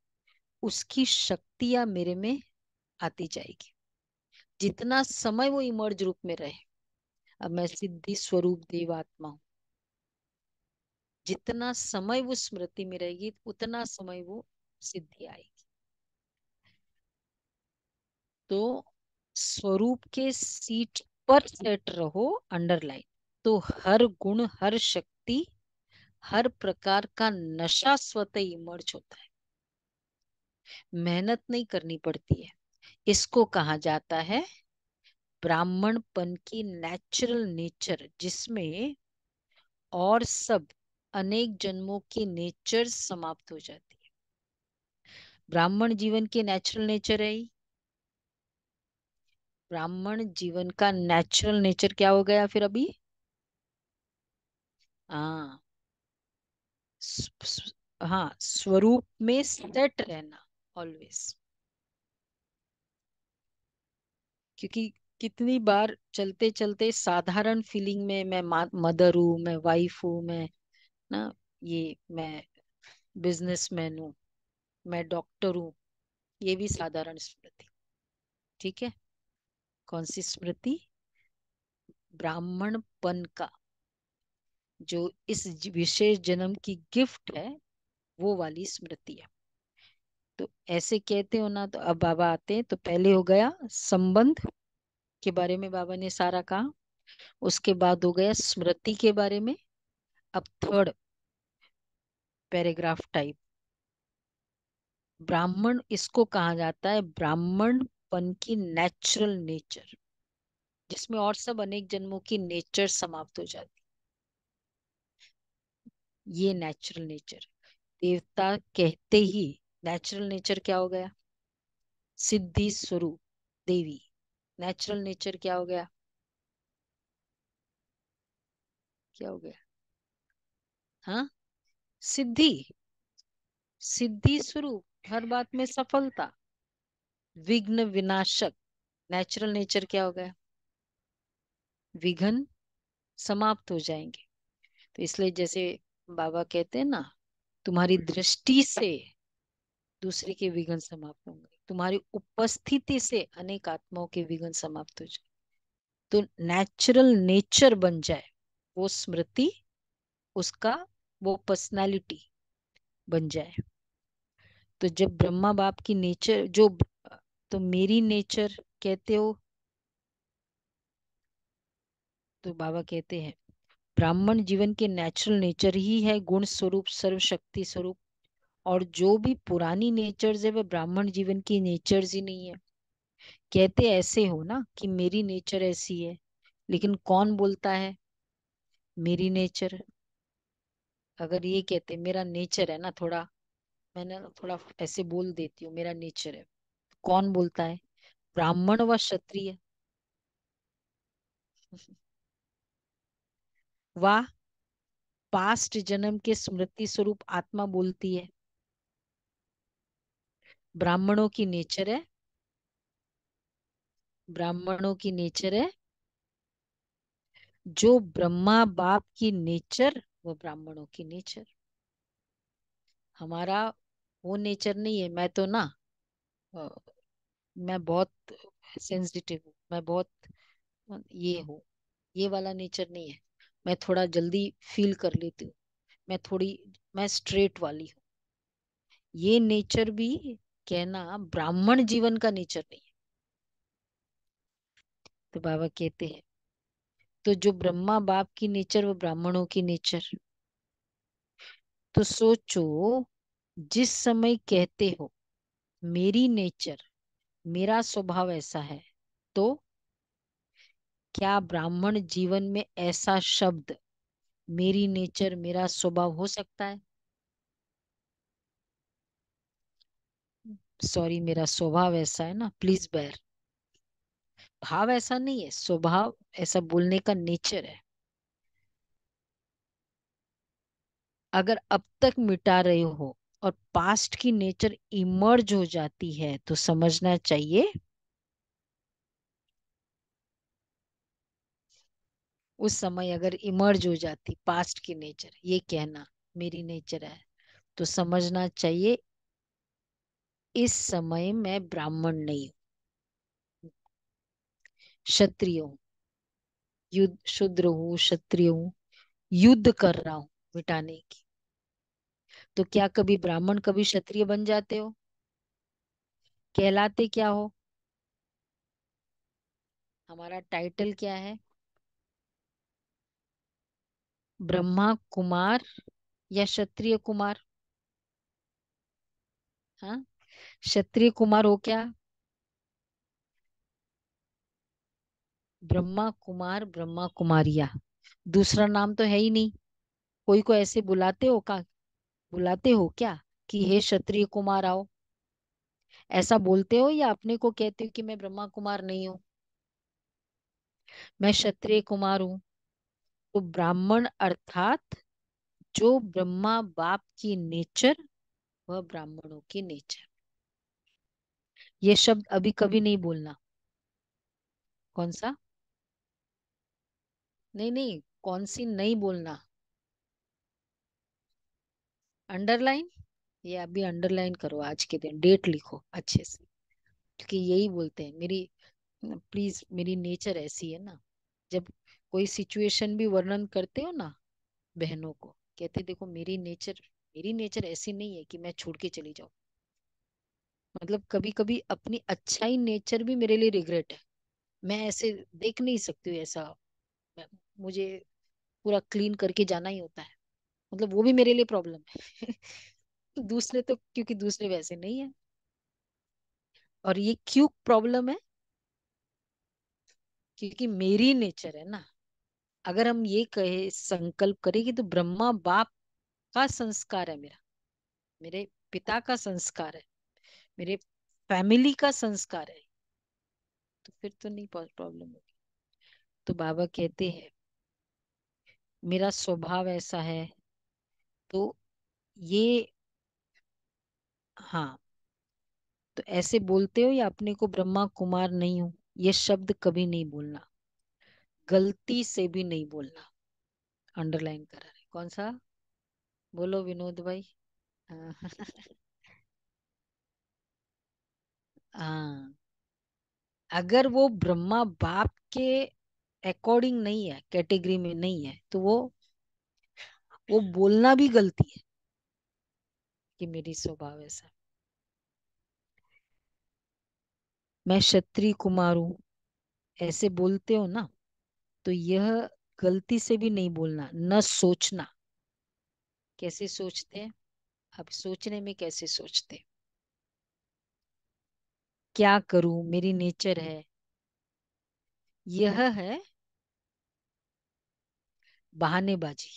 उसकी शक्तियां मेरे में आती जाएगी, जितना समय वो इमर्ज रूप में रहे। अब मैं सिद्धि स्वरूप देवात्मा हूँ, जितना समय वो स्मृति में रहेगी, उतना समय वो सिद्धि आएगी। तो स्वरूप के सीट पर सेट रहो, अंडरलाइन। तो हर गुण, हर शक्ति, हर प्रकार का नशा स्वतः इमर्ज होता है, मेहनत नहीं करनी पड़ती है। इसको कहा जाता है ब्राह्मणपन की नेचुरल नेचर, जिसमें और सब अनेक जन्मों की नेचर समाप्त हो जाती है। ब्राह्मण जीवन की नेचुरल नेचर है ही। ब्राह्मण जीवन का नेचुरल नेचर क्या हो गया फिर अभी? हाँ, हाँ, स्वरूप में सेट रहना ऑलवेज। क्योंकि कितनी बार चलते चलते साधारण फीलिंग में, मैं मदर हूँ, मैं वाइफ हूँ, मैं ना, ये मैं बिजनेसमैन हूँ, मैं डॉक्टर हूँ, ये भी साधारण स्मृति। ठीक है, कौन सी स्मृति? ब्राह्मणपन का, जो इस विशेष जन्म की गिफ्ट है, वो वाली स्मृति है। तो ऐसे कहते हो ना, तो अब बाबा आते हैं। तो पहले हो गया संबंध के बारे में बाबा ने सारा कहा, उसके बाद हो गया स्मृति के बारे में। अब थर्ड पैराग्राफ टाइप, ब्राह्मण, इसको कहा जाता है ब्राह्मणपन की नेचुरल नेचर। जिसमें और सब अनेक जन्मों की नेचर समाप्त हो जाती। ये नेचुरल नेचर। देवता कहते ही नेचुरल नेचर क्या हो गया? सिद्धि स्वरूप देवी। नेचुरल नेचर क्या हो गया? क्या हो गया? हाँ, सिद्धि। सिद्धि स्वरूप, हर बात में सफलता, विघ्न विनाशक। नेचुरल नेचर क्या हो गया? विघ्न समाप्त हो जाएंगे। तो इसलिए जैसे बाबा कहते हैं ना, तुम्हारी दृष्टि से दूसरे के विघ्न समाप्त होंगे, तुम्हारी उपस्थिति से अनेक आत्माओं के विघ्न समाप्त हो जाए। तो नेचुरल नेचर बन जाए, वो स्मृति, उसका वो पर्सनालिटी बन जाए। तो जब ब्रह्मा बाप की नेचर जो, तो मेरी नेचर कहते हो, तो बाबा कहते हैं ब्राह्मण जीवन के नेचुरल नेचर ही है गुण स्वरूप, सर्वशक्ति स्वरूप। और जो भी पुरानी नेचर्स है, वह ब्राह्मण जीवन की नेचर्स ही नहीं है। कहते ऐसे हो ना कि मेरी नेचर ऐसी है, लेकिन कौन बोलता है मेरी नेचर? अगर ये कहते मेरा नेचर है ना थोड़ा, मैंने ना थोड़ा ऐसे बोल देती हूँ मेरा नेचर है, कौन बोलता है? ब्राह्मण व क्षत्रिय। वाह, पास्ट जन्म के स्मृति स्वरूप आत्मा बोलती है। ब्राह्मणों की नेचर है, ब्राह्मणों की नेचर है, जो ब्रह्मा बाप की नेचर, वो ब्राह्मणों की नेचर। हमारा वो नेचर नहीं है। मैं तो ना, अ, मैं बहुत सेंसिटिव हूँ, मैं बहुत ये हूँ, ये वाला नेचर नहीं है। मैं थोड़ा जल्दी फील कर लेती हूँ, मैं थोड़ी, मैं स्ट्रेट वाली हूँ। ये नेचर भी कहना ब्राह्मण जीवन का नेचर नहीं है। तो बाबा कहते हैं, तो जो ब्रह्मा बाप की नेचर, वो ब्राह्मणों की नेचर। तो सोचो, जिस समय कहते हो मेरी नेचर, मेरा स्वभाव ऐसा है, तो क्या ब्राह्मण जीवन में ऐसा शब्द मेरी नेचर, मेरा स्वभाव हो सकता है? सॉरी, मेरा स्वभाव ऐसा है ना, प्लीज बेयर। भाव ऐसा नहीं है, स्वभाव ऐसा बोलने का नेचर है। अगर अब तक मिटा रहे हो और पास्ट की नेचर इमर्ज हो जाती है, तो समझना चाहिए उस समय अगर इमर्ज हो जाती पास्ट की नेचर, ये कहना मेरी नेचर है, तो समझना चाहिए इस समय मैं ब्राह्मण नहीं हूँ, क्षत्रिय हूँ। युद्ध, शूद्र हूँ, क्षत्रिय हूँ, युद्ध कर रहा हूँ मिटाने की। तो क्या कभी ब्राह्मण, कभी क्षत्रिय बन जाते हो? कहलाते क्या हो? हमारा टाइटल क्या है? ब्रह्मा कुमार या क्षत्रिय कुमार? हाँ, क्षत्रिय कुमार हो क्या? ब्रह्मा कुमार, ब्रह्मा कुमारिया, दूसरा नाम तो है ही नहीं। कोई को ऐसे बुलाते हो का, बुलाते हो क्या कि हे क्षत्रिय कुमार आओ? ऐसा बोलते हो या अपने को कहते हो कि मैं ब्रह्मा कुमार नहीं हूँ, मैं क्षत्रिय कुमार हूँ? तो ब्राह्मण अर्थात जो ब्रह्मा बाप की नेचर, वह ब्राह्मणों की नेचर। ये शब्द अभी कभी नहीं बोलना। कौन सा? नहीं नहीं, कौन सी नहीं बोलना? अंडरलाइन, ये अभी अंडरलाइन करो, आज के दिन डेट लिखो अच्छे से, क्योंकि यही बोलते हैं मेरी, प्लीज मेरी नेचर ऐसी है ना। जब कोई सिचुएशन भी वर्णन करते हो ना बहनों को, कहते देखो मेरी नेचर, मेरी नेचर ऐसी नहीं है कि मैं छोड़ के चली जाऊं। मतलब कभी कभी अपनी अच्छाई नेचर भी मेरे लिए रिग्रेट है। मैं ऐसे देख नहीं सकती हूँ ऐसा, मुझे पूरा क्लीन करके जाना ही होता है। मतलब वो भी मेरे लिए प्रॉब्लम है। दूसरे तो, क्योंकि दूसरे वैसे नहीं है। और ये क्यों प्रॉब्लम है? क्योंकि मेरी नेचर है ना। अगर हम ये कहे संकल्प करें कि तो ब्रह्मा बाप का संस्कार है मेरा, मेरे पिता का संस्कार है, मेरे फैमिली का संस्कार है, तो फिर तो नहीं प्रॉब्लम होगी। तो बाबा कहते हैं मेरा स्वभाव ऐसा है, तो ये, हाँ, तो ऐसे बोलते हो या अपने को ब्रह्मा कुमार नहीं हूं, ये शब्द कभी नहीं बोलना, गलती से भी नहीं बोलना। अंडरलाइन करा है कौन सा? बोलो विनोद भाई। हाँ। हाँ, अगर वो ब्रह्मा बाप के अकॉर्डिंग नहीं है, कैटेगरी में नहीं है, तो वो बोलना भी गलती है कि मेरी स्वभाव ऐसा है। मैं क्षत्रिय कुमार हूं, ऐसे बोलते हो ना, तो यह गलती से भी नहीं बोलना, न सोचना। कैसे सोचते हैं? अब सोचने में कैसे सोचते हैं? क्या करूं, मेरी नेचर है, यह है बहानेबाजी।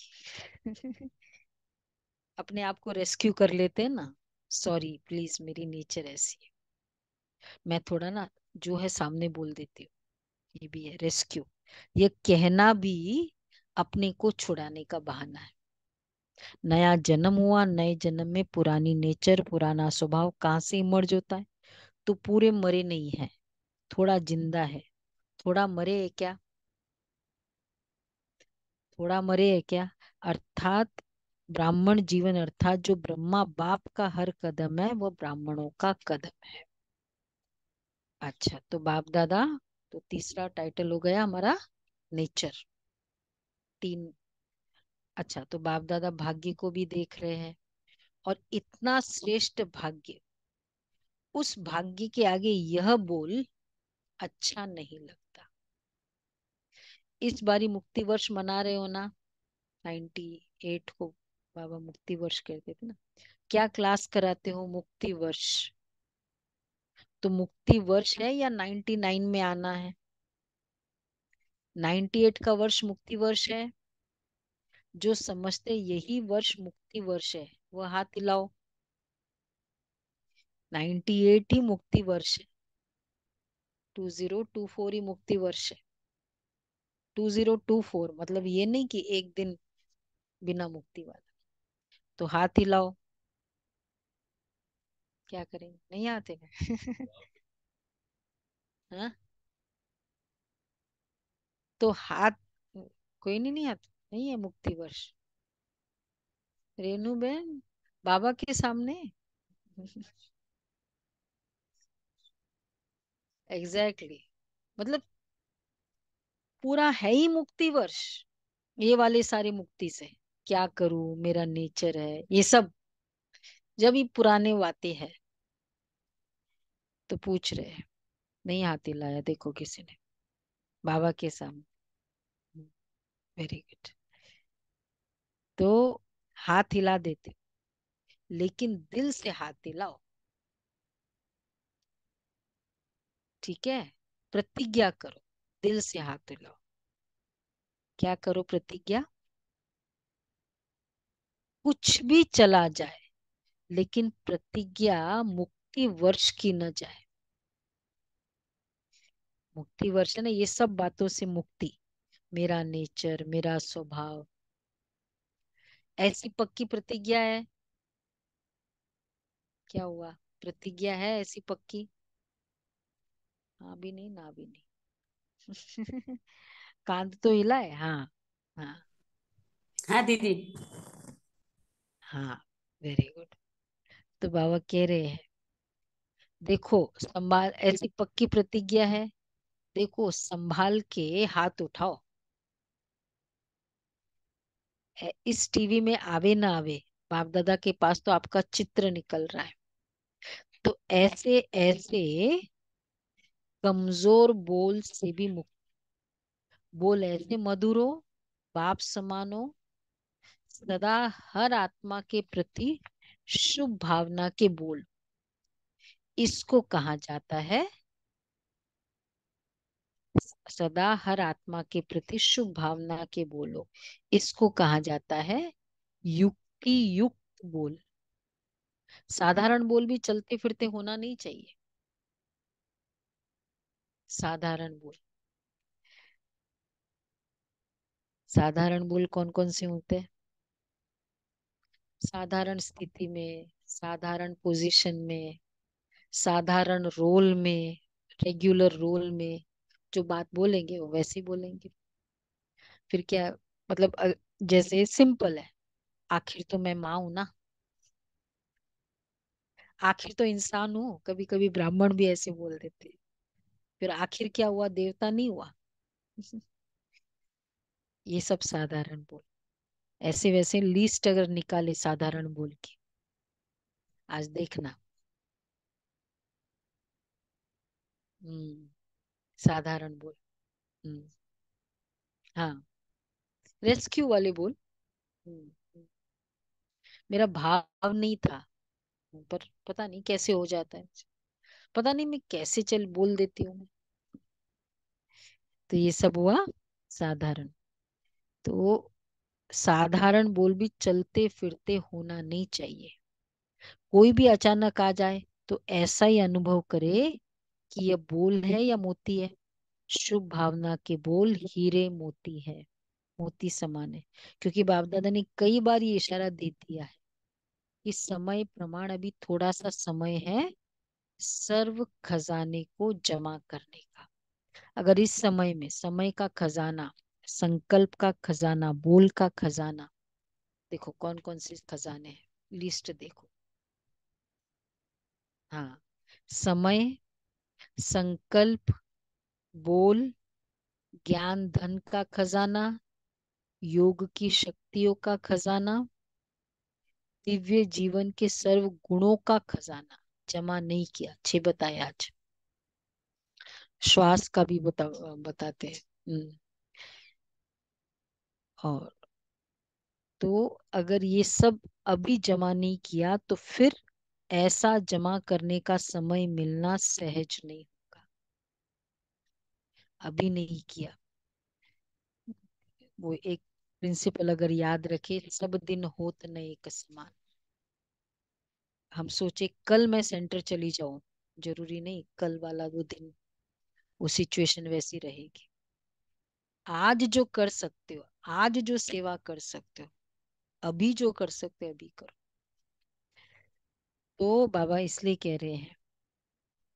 अपने आप को रेस्क्यू कर लेते हैं ना, सॉरी प्लीज मेरी नेचर ऐसी है, मैं थोड़ा ना जो है सामने बोल देती हूँ, ये भी है रेस्क्यू। ये कहना भी अपने को छुड़ाने का बहाना है। नया जन्म हुआ, नए जन्म में पुरानी नेचर पुराना स्वभाव कहाँ से इमर्ज होता है? तो पूरे मरे नहीं है, थोड़ा जिंदा है। थोड़ा मरे है क्या? थोड़ा मरे है क्या? अर्थात ब्राह्मण जीवन, अर्थात जो ब्रह्मा बाप का हर कदम है वो ब्राह्मणों का कदम है। अच्छा, तो बाप दादा, तो तीसरा टाइटल हो गया हमारा नेचर। तीन। अच्छा, तो बाप दादा भाग्य को भी देख रहे हैं, और इतना श्रेष्ठ भाग्य, उस भाग्य के आगे यह बोल अच्छा नहीं लगता। इस बारी मुक्ति वर्ष मना रहे हो ना, 98 को बाबा मुक्ति वर्ष कहते थे ना। क्या क्लास कराते हो मुक्ति वर्ष? तो मुक्ति वर्ष है या 99 में आना है? 98 का वर्ष मुक्ति वर्ष है। जो समझते यही वर्ष मुक्ति वर्ष है वो हाथ हिलाओ। 98 ही मुक्ति वर्ष है, 2024 ही मुक्ति वर्ष है। 2024 मतलब ये नहीं कि एक दिन बिना मुक्ति वाला। तो हाथ हिलाओ। क्या करेंगे, नहीं आते हैं? हाँ? तो हाथ, कोई नहीं आता, नहीं है मुक्ति वर्ष। रेनू बहन, बाबा के सामने। Exactly exactly. मतलब पूरा है ही मुक्ति वर्ष, ये वाले सारे मुक्ति से। क्या करूं, मेरा नेचर है, ये सब जब ये पुराने बातें हैं तो पूछ रहे हैं। नहीं हाथ हिलाया देखो किसी ने बाबा के सामने। Very good. तो हाथ हिला देते, लेकिन दिल से हाथ हिलाओ, ठीक है? प्रतिज्ञा करो, दिल से हाथ हिलाओ। क्या करो प्रतिज्ञा? कुछ भी चला जाए, लेकिन प्रतिज्ञा मुक्ति वर्ष की न जाए। मुक्ति वर्ष है ना, ये सब बातों से मुक्ति, मेरा नेचर मेरा स्वभाव, ऐसी पक्की प्रतिज्ञा है। क्या हुआ? प्रतिज्ञा है ऐसी पक्की? हाँ भी नहीं ना भी नहीं। कांध तो हिला है, हाँ। हाँ। हाँ दीदी। हाँ, वेरी गुड। तो बाबा कह रहे हैं देखो, संभाल, ऐसी पक्की प्रतिज्ञा है, देखो संभाल के हाथ उठाओ। इस टीवी में आवे ना आवे, बाप दादा के पास तो आपका चित्र निकल रहा है। तो ऐसे ऐसे कमजोर बोल से भी मुक्त, बोल ऐसे मधुर हो, बाप समान हो, सदा हर आत्मा के प्रति शुभ भावना के बोल, इसको कहा जाता है सदा हर आत्मा के प्रति शुभ भावना के बोलो, इसको कहा जाता है युक्ति युक्त बोल। साधारण बोल भी चलते फिरते होना नहीं चाहिए। साधारण बोल, साधारण बोल कौन कौन से होते हैं? साधारण स्थिति में, साधारण पोजीशन में, साधारण रोल में, रेगुलर रोल में जो बात बोलेंगे वो वैसे ही बोलेंगे। फिर क्या मतलब, जैसे सिंपल है, आखिर तो मैं माँ हूं ना, आखिर तो इंसान हूँ। कभी कभी ब्राह्मण भी ऐसे बोल देते हैं। फिर आखिर क्या हुआ, देवता नहीं हुआ। ये सब साधारण बोल। ऐसे वैसे लिस्ट अगर निकाले साधारण बोल की, आज देखना। हम्म साधारण बोल। हम्म हाँ, रेस्क्यू वाले बोल। हम्म, मेरा भाव नहीं था, पर पता नहीं कैसे हो जाता है। पता नहीं मैं कैसे चल बोल देती हूँ मैं। तो ये सब हुआ साधारण। तो साधारण बोल भी चलते फिरते होना नहीं चाहिए। कोई भी अचानक आ जाए तो ऐसा ही अनुभव करे कि यह बोल है या मोती है। शुभ भावना के बोल हीरे मोती है, मोती समान है। क्योंकि बाप दादा ने कई बार ये इशारा दे दिया है कि समय प्रमाण अभी थोड़ा सा समय है सर्व खजाने को जमा करने का। अगर इस समय में समय का खजाना, संकल्प का खजाना, बोल का खजाना, देखो कौन कौन से खजाने हैं, लिस्ट देखो। हाँ, समय, संकल्प, बोल, ज्ञान धन का खजाना, योग की शक्तियों का खजाना, दिव्य जीवन के सर्व गुणों का खजाना जमा नहीं किया। 6 बताए आज। श्वास का भी बताते हैं। और तो अगर ये सब अभी जमा नहीं किया तो फिर ऐसा जमा करने का समय मिलना सहज नहीं होगा। अभी नहीं किया, वो एक प्रिंसिपल अगर याद रखे, सब दिन होत न एक समान। हम सोचे कल मैं सेंटर चली जाऊं, जरूरी नहीं कल वाला वो दिन वो सिचुएशन वैसी रहेगी। आज जो कर सकते हो, आज जो सेवा कर सकते हो, अभी जो कर सकते हो अभी करो। तो बाबा इसलिए कह रहे हैं,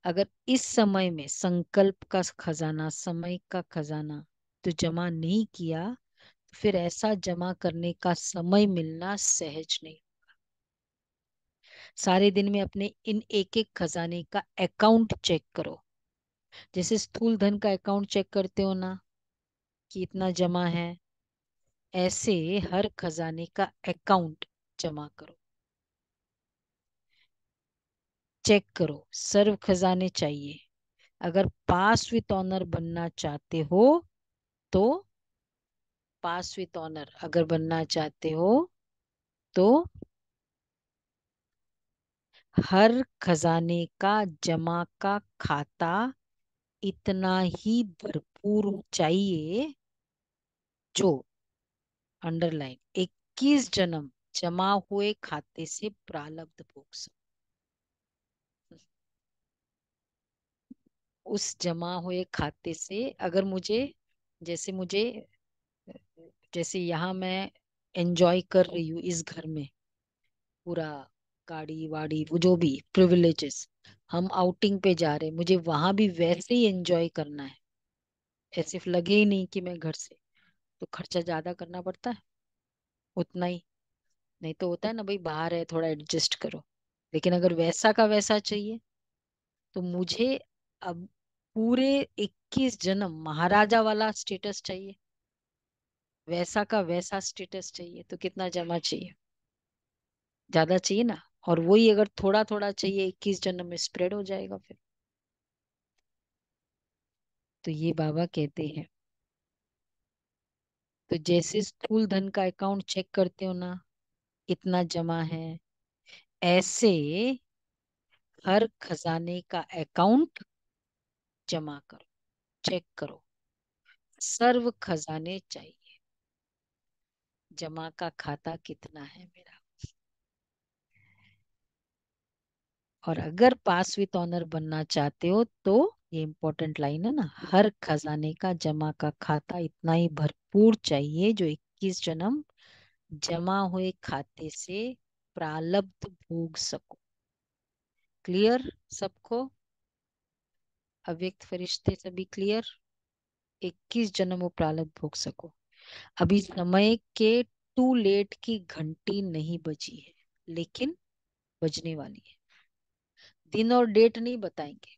अगर इस समय में संकल्प का खजाना, समय का खजाना तो जमा नहीं किया, तो फिर ऐसा जमा करने का समय मिलना सहज नहीं। सारे दिन में अपने इन एक एक खजाने का अकाउंट चेक करो। जैसे स्थूल धन का अकाउंट चेक करते हो ना कि इतना जमा है, ऐसे हर खजाने का अकाउंट जमा करो, चेक करो। सर्व खजाने चाहिए। अगर पास विथ ऑनर बनना चाहते हो तो, पास विथ ऑनर अगर बनना चाहते हो तो हर खजाने का जमा का खाता इतना ही भरपूर चाहिए जो, अंडरलाइन, 21 जन्म जमा हुए खाते से प्रारब्ध भोग उस जमा हुए खाते से अगर मुझे, जैसे मुझे, जैसे यहाँ मैं एंजॉय कर रही हूँ इस घर में पूरा, गाड़ी वाड़ी वो जो भी प्रिविलेजेस, हम आउटिंग पे जा रहे हैं, मुझे वहां भी वैसे ही एंजॉय करना है। ऐसे लगे ही नहीं कि मैं घर से, तो खर्चा ज्यादा करना पड़ता है उतना ही। नहीं तो होता है ना भाई बाहर है थोड़ा एडजस्ट करो। लेकिन अगर वैसा का वैसा चाहिए तो मुझे अब पूरे 21 जन्म महाराजा वाला स्टेटस चाहिए, वैसा का वैसा स्टेटस चाहिए, तो कितना जमा चाहिए? ज्यादा चाहिए ना। और वही अगर थोड़ा थोड़ा चाहिए 21 जन्म में स्प्रेड हो जाएगा फिर। तो ये बाबा कहते हैं, तो जैसे स्थूल धन का अकाउंट चेक करते हो ना इतना जमा है, ऐसे हर खजाने का अकाउंट जमा करो, चेक करो। सर्व खजाने चाहिए। जमा का खाता कितना है मेरा। और अगर पास विथ ऑनर बनना चाहते हो तो ये इंपॉर्टेंट लाइन है ना, हर खजाने का जमा का खाता इतना ही भरपूर चाहिए जो 21 जन्म जमा हुए खाते से प्रालब्ध भोग सको। क्लियर सबको? अव्यक्त फरिश्ते सभी क्लियर? 21 जन्म वो प्रालब्ध भोग सको। अभी समय के टू लेट की घंटी नहीं बजी है, लेकिन बजने वाली है। दिन और डेट नहीं बताएंगे,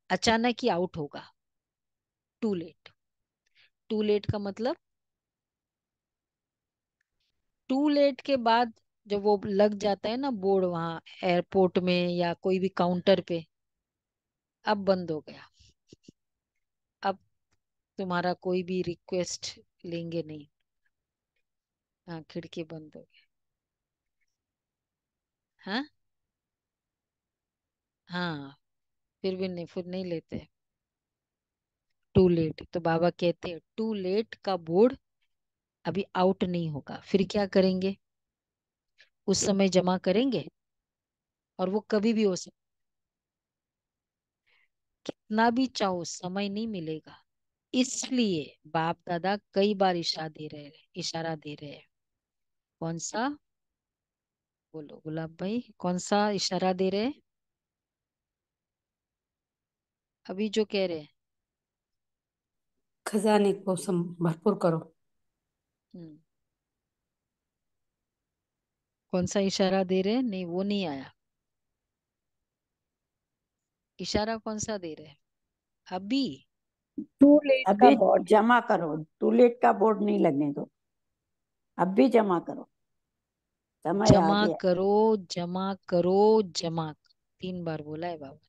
अचानक ही आउट होगा। Too late. टू लेट का मतलब टू लेट के बाद जब वो लग जाता है ना बोर्ड वहां एयरपोर्ट में या कोई भी काउंटर पे, अब बंद हो गया। अब तुम्हारा कोई भी रिक्वेस्ट लेंगे नहीं। हाँ, खिड़की बंद हो गई। हाँ हाँ, फिर नहीं लेते। टू लेट तो बाबा कहते हैं टू लेट का बोर्ड अभी आउट नहीं होगा। फिर क्या करेंगे? उस समय जमा करेंगे और वो कभी भी हो सकता, कितना भी चाहो समय नहीं मिलेगा। इसलिए बाप दादा कई बार इशारा दे रहे हैं। कौन सा? बोलो गुलाब भाई, कौन सा इशारा दे रहे हैं अभी जो कह रहे हैं? खजाने को भरपूर करो। हम्म, कौन सा इशारा दे रहे हैं? नहीं, वो नहीं आया। इशारा कौन सा दे रहे हैं अभी? टू लेट का अभी बोर्ड जमा करो, टू लेट का बोर्ड नहीं लगने दो, अब भी जमा करो, समय आ जमा गया। करो, जमा करो, जमा। 3 बार बोला है बाबा।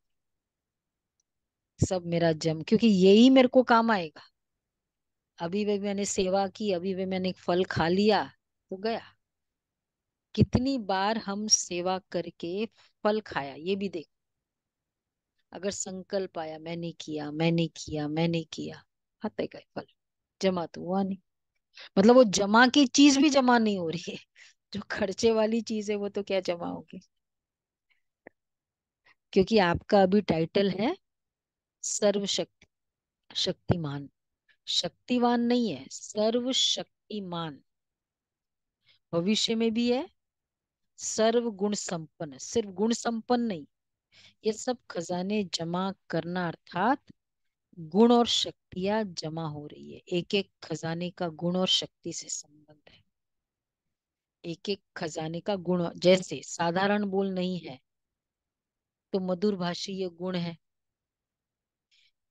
सब मेरा क्योंकि यही मेरे को काम आएगा। अभी भी मैंने सेवा की, अभी भी मैंने एक फल खा लिया तो गया। कितनी बार हम सेवा करके फल खाया ये भी देख। अगर संकल्प आया मैंने किया, मैंने किया, मैंने किया, आते गए फल। जमा तो हुआ नहीं। मतलब वो जमा की चीज भी जमा नहीं हो रही है। जो खर्चे वाली चीज है वो तो क्या जमा होगी। क्योंकि आपका अभी टाइटल है सर्वशक्ति शक्तिमान। शक्तिवान नहीं है, सर्वशक्तिमान। भविष्य में भी है सर्व गुण संपन्न। सिर्फ गुण संपन्न नहीं, ये सब खजाने जमा करना अर्थात गुण और शक्तियां जमा हो रही है। एक एक खजाने का गुण और शक्ति से संबंध है। एक एक खजाने का गुण, जैसे साधारण बोल नहीं है तो मधुर भाषी ये गुण है,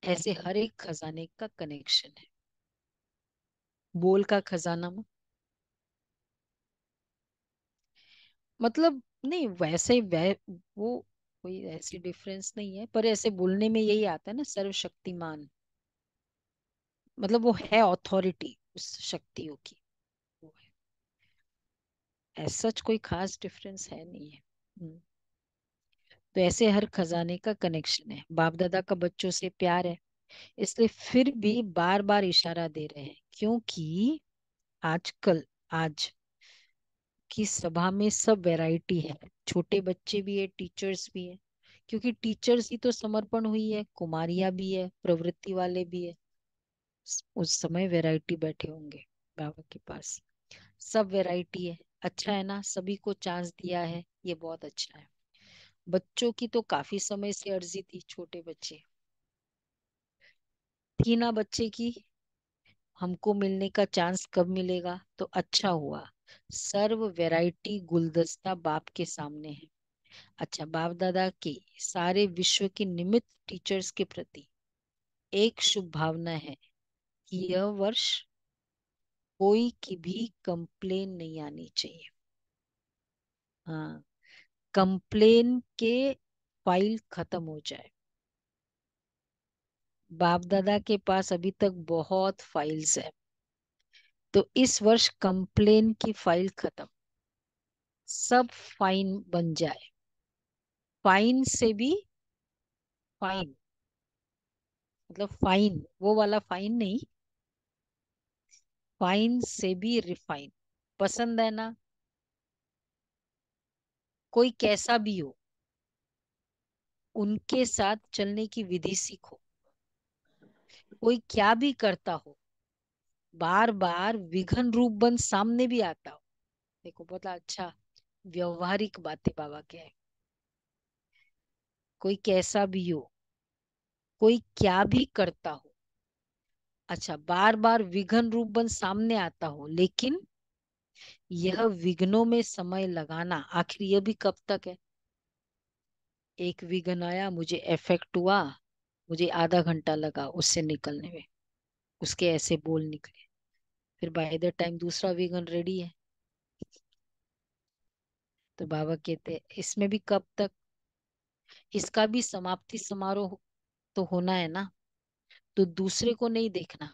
ऐसे हर एक खजाने का कनेक्शन है बोल का खजाना में। मतलब नहीं वैसे वो कोई ऐसी डिफरेंस नहीं है, पर ऐसे बोलने में यही आता है ना सर्वशक्तिमान। मतलब वो है अथॉरिटी उस शक्तियों की, वो है। ऐसा कोई खास डिफरेंस है नहीं है। तो ऐसे हर खजाने का कनेक्शन है। बाप दादा का बच्चों से प्यार है, इसलिए फिर भी बार बार इशारा दे रहे हैं। क्योंकि आजकल आज की सभा में सब वैरायटी है। छोटे बच्चे भी है, टीचर्स भी है। क्योंकि टीचर्स ही तो समर्पण हुई है, कुमारियां भी है, प्रवृत्ति वाले भी है। उस समय वैरायटी बैठे होंगे बाबा के पास। सब वैरायटी है। अच्छा है ना, सभी को चांस दिया है, ये बहुत अच्छा है। बच्चों की तो काफी समय से अर्जी थी, छोटे बच्चे थी ना बच्चे की, हमको मिलने का चांस कब मिलेगा। तो अच्छा हुआ सर्व वैरायटी गुलदस्ता बाप के सामने है। अच्छा, बाप दादा के सारे विश्व के निमित्त टीचर्स के प्रति एक शुभ भावना है कि यह वर्ष कोई की भी कंप्लेन नहीं आनी चाहिए। हाँ, कंप्लेन के फाइल खत्म हो जाए। बाप दादा के पास अभी तक बहुत फाइल्स है, तो इस वर्ष कंप्लेन की फाइल खत्म, सब फाइन बन जाए। फाइन से भी फाइन, मतलब फाइन, वो वाला फाइन नहीं, फाइन से भी रिफाइन। पसंद है ना? कोई कैसा भी हो, उनके साथ चलने की विधि सीखो। कोई क्या भी करता हो, बार बार विघन रूप बन सामने भी आता हो। देखो बहुत अच्छा व्यवहारिक बातें बाबा के है। कोई कैसा भी हो, कोई क्या भी करता हो, अच्छा बार बार विघन रूप बन सामने आता हो, लेकिन यह विघ्नों में समय लगाना आखिर यह भी कब तक है? एक विघ्न आया, मुझे इफेक्ट हुआ, मुझे आधा घंटा लगा उससे निकलने में, उसके ऐसे बोल निकले, फिर बाय द टाइम दूसरा विघ्न रेडी है। तो बाबा कहते हैं इसमें भी कब तक, इसका भी समाप्ति समारोह तो होना है ना। तो दूसरे को नहीं देखना,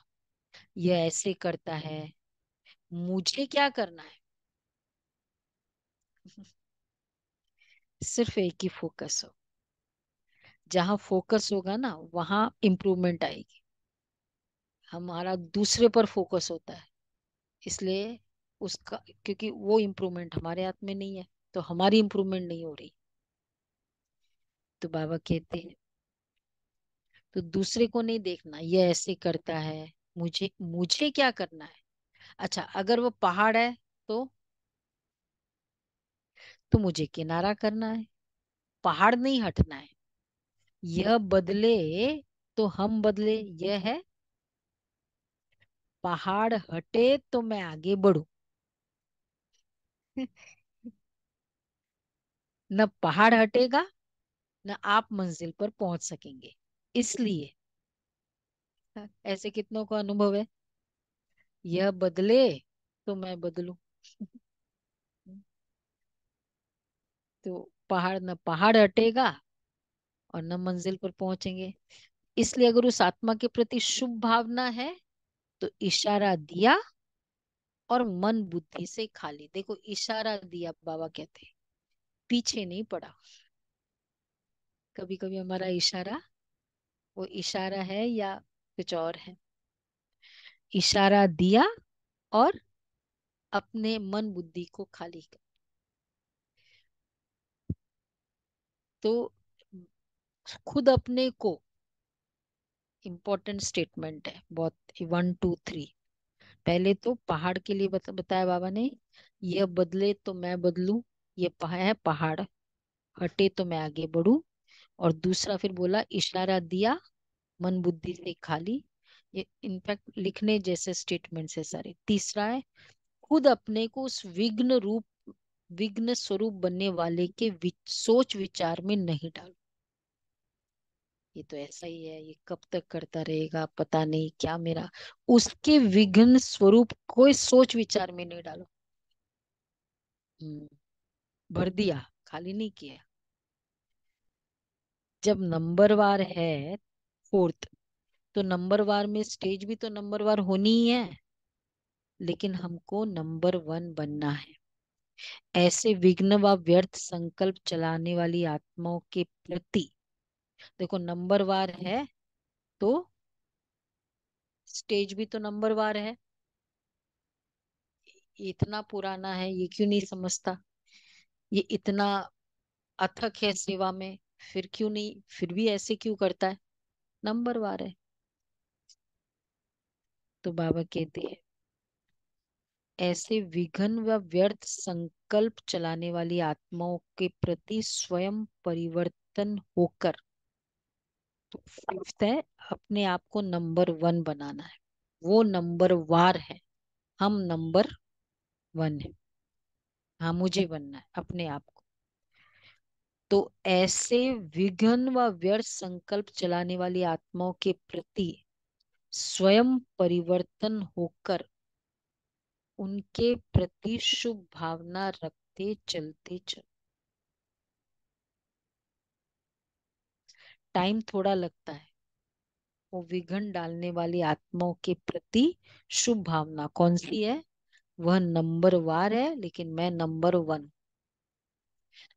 यह ऐसे करता है, मुझे क्या करना है। सिर्फ एक ही फोकस हो, जहां फोकस होगा ना वहां इंप्रूवमेंट आएगी। हमारा दूसरे पर फोकस होता है, इसलिए उसका, क्योंकि वो इम्प्रूवमेंट हमारे हाथ में नहीं है, तो हमारी इम्प्रूवमेंट नहीं हो रही। तो बाबा कहते हैं तो दूसरे को नहीं देखना, ये ऐसे करता है, मुझे मुझे क्या करना है। अच्छा अगर वो पहाड़ है तो मुझे किनारा करना है, पहाड़ नहीं हटना है। यह बदले तो हम बदले, यह है। पहाड़ हटे तो मैं आगे बढ़ू। न पहाड़ हटेगा, न आप मंजिल पर पहुंच सकेंगे। इसलिए ऐसे कितनों को अनुभव है, यह बदले तो मैं बदलू। तो पहाड़, न पहाड़ हटेगा और न मंजिल पर पहुंचेंगे। इसलिए अगर उस आत्मा के प्रति शुभ भावना है तो इशारा दिया और मन बुद्धि से खाली। देखो इशारा दिया बाबा कहते हैं, पीछे नहीं पड़ा। कभी कभी हमारा इशारा, वो इशारा है या कुछ और है। इशारा दिया और अपने मन बुद्धि को खाली कर। तो खुद अपने को, इंपॉर्टेंट स्टेटमेंट है बहुत, 1 2 3। पहले तो पहाड़ के लिए बताया बाबा ने, यह बदले तो मैं बदलू, ये है पहाड़, हटे तो मैं आगे बढ़ू। और दूसरा फिर बोला इशारा दिया, मन बुद्धि से खाली। ये इनफैक्ट लिखने जैसे स्टेटमेंट्स है सारे। तीसरा है खुद अपने को उस विघ्न स्वरूप बनने वाले के सोच विचार में नहीं डालो। ये तो ऐसा ही है, ये कब तक करता रहेगा पता नहीं क्या मेरा, उसके विघ्न स्वरूप कोई सोच विचार में नहीं डालो। हम्म, भर दिया, खाली नहीं किया। जब नंबरवार है फोर्थ, तो नंबरवार में स्टेज भी तो नंबरवार होनी ही है, लेकिन हमको नंबर 1 बनना है। ऐसे विघ्न व व्यर्थ संकल्प चलाने वाली आत्माओं के प्रति, देखो नंबरवार है तो स्टेज भी तो नंबरवार है। ये इतना पुराना है, ये क्यों नहीं समझता? ये इतना अथक है सेवा में, फिर क्यों नहीं, फिर भी ऐसे क्यों करता है? नंबरवार है। तो बाबा कहते हैं ऐसे विघन व व्यर्थ संकल्प चलाने वाली आत्माओं के प्रति स्वयं परिवर्तन होकर, तो फिफ्थ है अपने आप को नंबर 1 बनाना है। वो नंबर वार है, हम नंबर 1 है। हाँ मुझे बनना है अपने आप को। तो ऐसे विघन व व्यर्थ संकल्प चलाने वाली आत्माओं के प्रति स्वयं परिवर्तन होकर उनके प्रति शुभ भावना रखते चलते चल। टाइम थोड़ा लगता है। वो विघन डालने वाली आत्माओं के प्रति शुभ भावना कौन सी है? वह नंबर वार है, लेकिन मैं नंबर 1।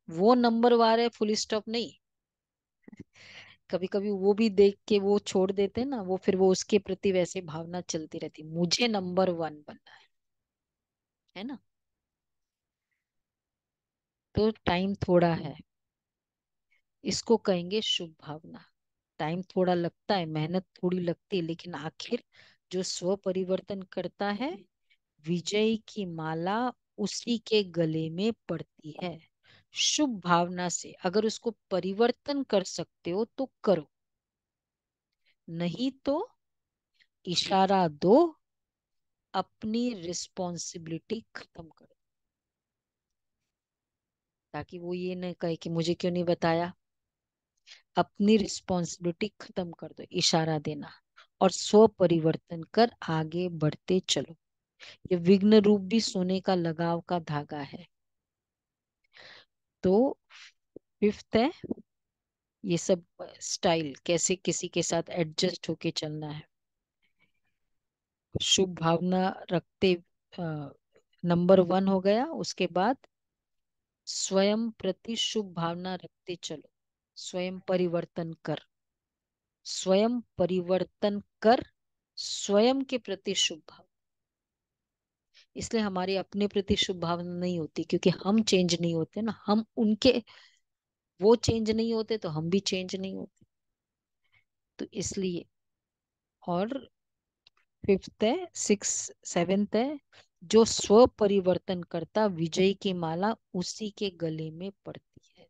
वो नंबर वार है, फुल स्टॉप नहीं। कभी कभी वो भी देख के वो छोड़ देते हैं ना, वो फिर वो उसके प्रति वैसे भावना चलती रहती, मुझे नंबर 1 बनना है ना। तो टाइम थोड़ा है, इसको कहेंगे शुभ भावना। टाइम थोड़ा लगता है, मेहनत थोड़ी लगती है, लेकिन आखिर जो स्व परिवर्तन करता है, विजय की माला उसी के गले में पड़ती है। शुभ भावना से अगर उसको परिवर्तन कर सकते हो तो करो, नहीं तो इशारा दो, अपनी रिस्पॉन्सिबिलिटी खत्म करो, ताकि वो ये न कहे कि मुझे क्यों नहीं बताया। अपनी रिस्पॉन्सिबिलिटी खत्म कर दो, इशारा देना, और स्व परिवर्तन कर आगे बढ़ते चलो। ये विघ्न रूप भी सोने का लगाव का धागा है। तो फिफ्थ है, ये सब स्टाइल कैसे किसी के साथ एडजस्ट होके चलना है। शुभ भावना रखते नंबर 1 हो गया। उसके बाद स्वयं प्रति शुभ भावना रखते चलो। स्वयं परिवर्तन कर, स्वयं परिवर्तन कर, स्वयं के प्रति शुभ भाव। इसलिए हमारे अपने प्रति शुभ भावना नहीं होती, क्योंकि हम चेंज नहीं होते ना, हम उनके, वो चेंज नहीं होते तो हम भी चेंज नहीं होते। तो इसलिए, और फिफ्थ है, सिक्स, सेवेंथ है, जो स्व परिवर्तन करता विजय की माला उसी के गले में पड़ती है।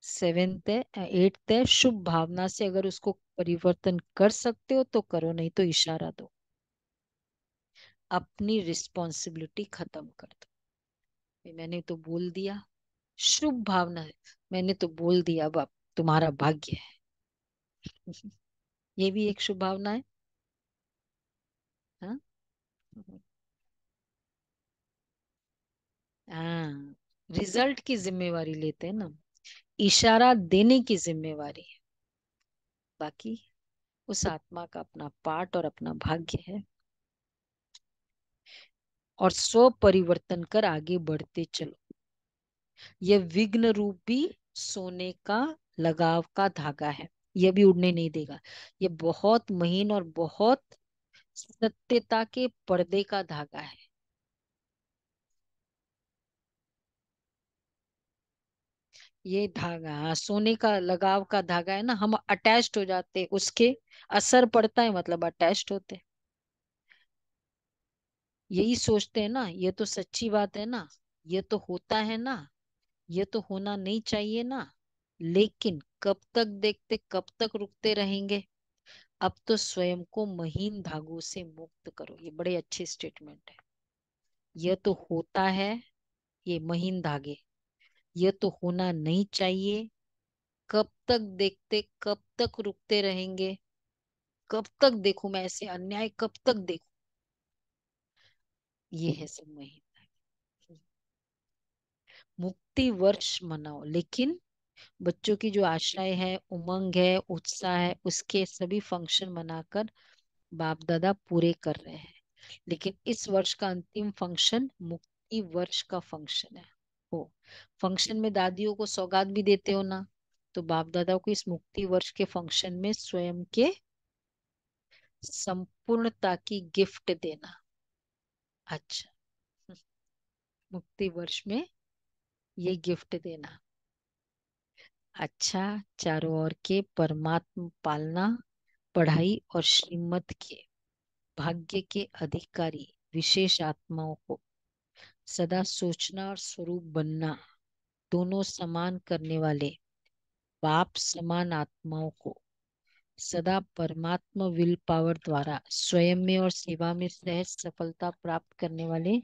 सेवेंथ है, एट्थ है, शुभ भावना से अगर उसको परिवर्तन कर सकते हो तो करो, नहीं तो इशारा दो, अपनी रिस्पॉन्सिबिलिटी खत्म कर दो। मैंने तो बोल दिया शुभ भावना है, मैंने तो बोल दिया, अब तुम्हारा भाग्य है। ये भी एक शुभ भावना है। हाँ, हाँ, रिजल्ट की जिम्मेवारी लेते हैं ना, इशारा देने की जिम्मेवारी है, बाकी उस आत्मा का अपना पार्ट और अपना भाग्य है। और स्व परिवर्तन कर आगे बढ़ते चलो। यह विघ्न रूप भी सोने का लगाव का धागा है, यह भी उड़ने नहीं देगा। यह बहुत महीन और बहुत सत्यता के पर्दे का धागा है। ये धागा, हाँ, सोने का लगाव का धागा है ना, हम अटैच्ड हो जाते, उसके असर पड़ता है, मतलब अटैच्ड होते। यही सोचते हैं ना, ये तो सच्ची बात है ना, ये तो होता है ना, ये तो होना नहीं चाहिए ना, लेकिन कब तक देखते, कब तक रुकते रहेंगे। अब तो स्वयं को महीन धागों से मुक्त करो। ये बड़े अच्छे स्टेटमेंट है। यह तो होता है, ये महीन धागे, ये तो होना नहीं चाहिए, कब तक देखते, कब तक रुकते रहेंगे, कब तक देखूं मैं ऐसे अन्याय, कब तक देखूं। ये है सब महीन धागे। मुक्ति वर्ष मनाओ, लेकिन बच्चों की जो आशाएं है, उमंग है, उत्साह है, उसके सभी फंक्शन मनाकर बाप दादा पूरे कर रहे हैं। लेकिन इस वर्ष का अंतिम फंक्शन मुक्ति वर्ष का फंक्शन है। हो, फंक्शन में दादियों को सौगात भी देते हो ना, तो बाप दादा को इस मुक्ति वर्ष के फंक्शन में स्वयं के संपूर्णता की गिफ्ट देना। अच्छा, मुक्ति वर्ष में ये गिफ्ट देना। अच्छा, चारों ओर के परमात्मा पालना, पढ़ाई और श्रीमत के भाग्य के अधिकारी विशेष आत्माओं को सदा सोचना और स्वरूप बनना, दोनों समान करने वाले बाप समान आत्माओं को सदा परमात्मा विल पावर द्वारा स्वयं में और सेवा में सहज सफलता प्राप्त करने वाले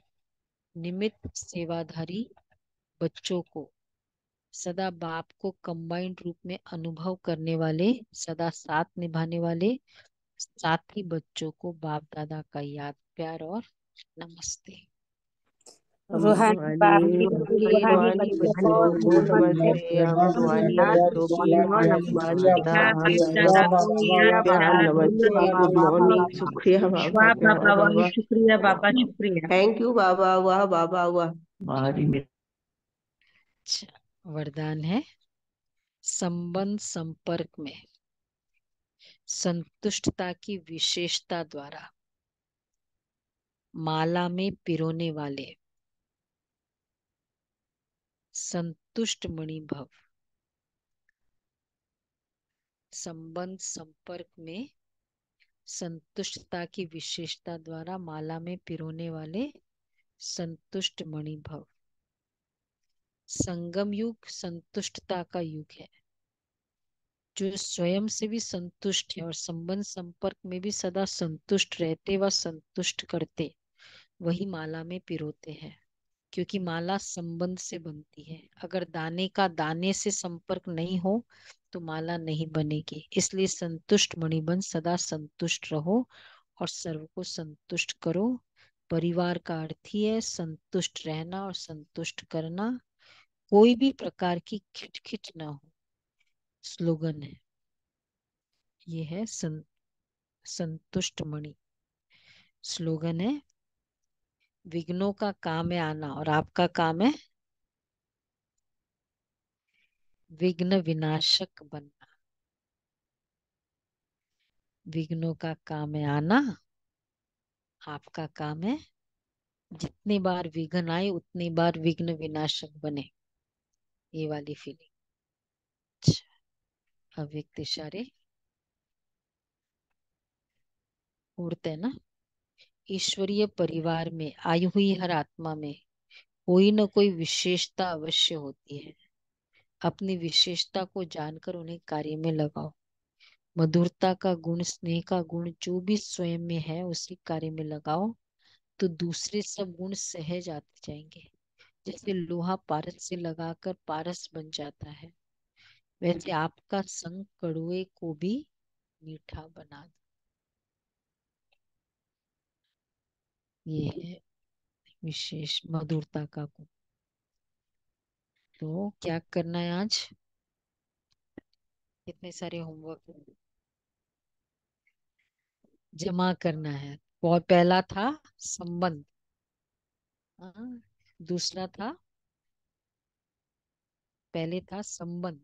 निमित्त सेवाधारी बच्चों को सदा बाप को कंबाइंड रूप में अनुभव करने वाले, सदा साथ निभाने वाले साथी बच्चों को बाप दादा का याद, प्यार और नमस्ते। रूहानी बाप की रूहानी रूहानी बच्चों को बच्चों को नमस्ते। नमस्ते। हम हम रूहानी याद बच्चों को और नमस्कार दादा। बाप वाह, दादा को शुक्रिया प्यार बाबा, नमस्ते, शुक्रिया गुड बाबा, मॉर्निंग, शुक्रिया बाबा, वाह प्यार बाबा, वाह बाबा, शुक्रिया बाबा, शुक्रिया। थैंक यू बाबा, वाह बाबा वाह। अच्छा, वरदान है, संबंध संपर्क में संतुष्टता की विशेषता द्वारा माला में पिरोने वाले संतुष्ट मणि भव। संबंध संपर्क में संतुष्टता की विशेषता द्वारा माला में पिरोने वाले संतुष्ट मणि भव। संगम युग संतुष्टता का युग है। जो स्वयं से भी संतुष्ट है और संबंध संपर्क में भी सदा संतुष्ट रहते व संतुष्ट करते, वही माला में पिरोते हैं। क्योंकि माला संबंध से बनती है। अगर दाने का दाने से संपर्क नहीं हो तो माला नहीं बनेगी। इसलिए संतुष्ट मणिबंध, सदा संतुष्ट रहो और सर्व को संतुष्ट करो। परिवार का अर्थ ही है संतुष्ट रहना और संतुष्ट करना। कोई भी प्रकार की खिटखिट ना हो, स्लोगन है ये है। संतुष्ट मणि स्लोगन है। विघ्नों का काम है आना और आपका काम है विघ्न विनाशक बनना। विघ्नों का काम है आना, आपका काम है जितनी बार विघ्न आए उतनी बार विघ्न विनाशक बने। ये वाली फीलिंग। अव्यक्त इशारे उड़ते हैं ना। ईश्वरीय परिवार में आई हुई हर आत्मा में कोई न कोई विशेषता अवश्य होती है। अपनी विशेषता को जानकर उन्हें कार्य में लगाओ। मधुरता का गुण, स्नेह का गुण जो भी स्वयं में है उसी कार्य में लगाओ, तो दूसरे सब गुण सहज आते जाएंगे। जैसे लोहा पारस से लगाकर पारस बन जाता है, वैसे आपका संग कड़ुए को भी मीठा बना दो। ये है विशेष मधुरता का गुण। तो क्या करना है आज? कितने सारे होमवर्क जमा करना है। और पहला था संबंध, हाँ। दूसरा था, पहले था संबंध,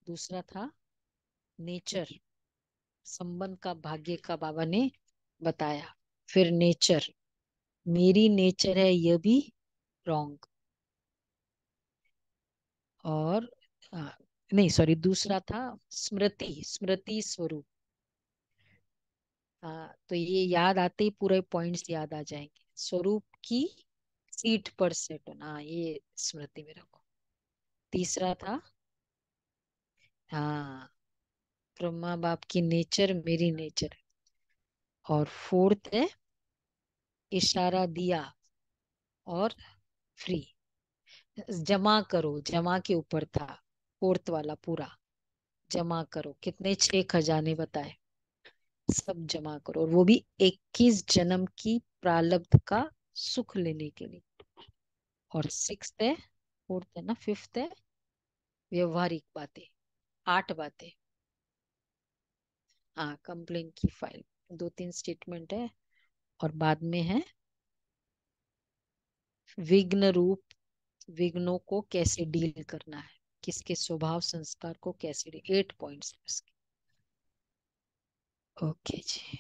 दूसरा था नेचर। संबंध का भाग्य का बाबा ने बताया। फिर नेचर, मेरी नेचर है यह भी रॉन्ग। और नहीं सॉरी, दूसरा था स्मृति, स्मृति स्वरूप। तो ये याद आते ही पूरे पॉइंट्स याद आ जाएंगे। स्वरूप की सीट पर सेट होना, ये स्मृति में रखो। तीसरा था हाँ, ब्रह्मा बाप की नेचर मेरी नेचर। और फोर्थ है इशारा दिया और फ्री। जमा करो, जमा के ऊपर था फोर्थ वाला पूरा। जमा करो, कितने 6 खजाने बताए, सब जमा करो। और वो भी 21 जन्म की प्रारब्ध का सुख लेने के लिए। और सिक्स्थ है, फोर्थ है ना, फिफ्थ है व्यवहारिक बातें, 8 बातें। हाँ, कंप्लेन की फाइल, 2-3 स्टेटमेंट है। और बाद में है विघ्न रूप, विघ्नों को कैसे डील करना है, किसके स्वभाव संस्कार को कैसे 8 पॉइंट्स उसके। ओके जी।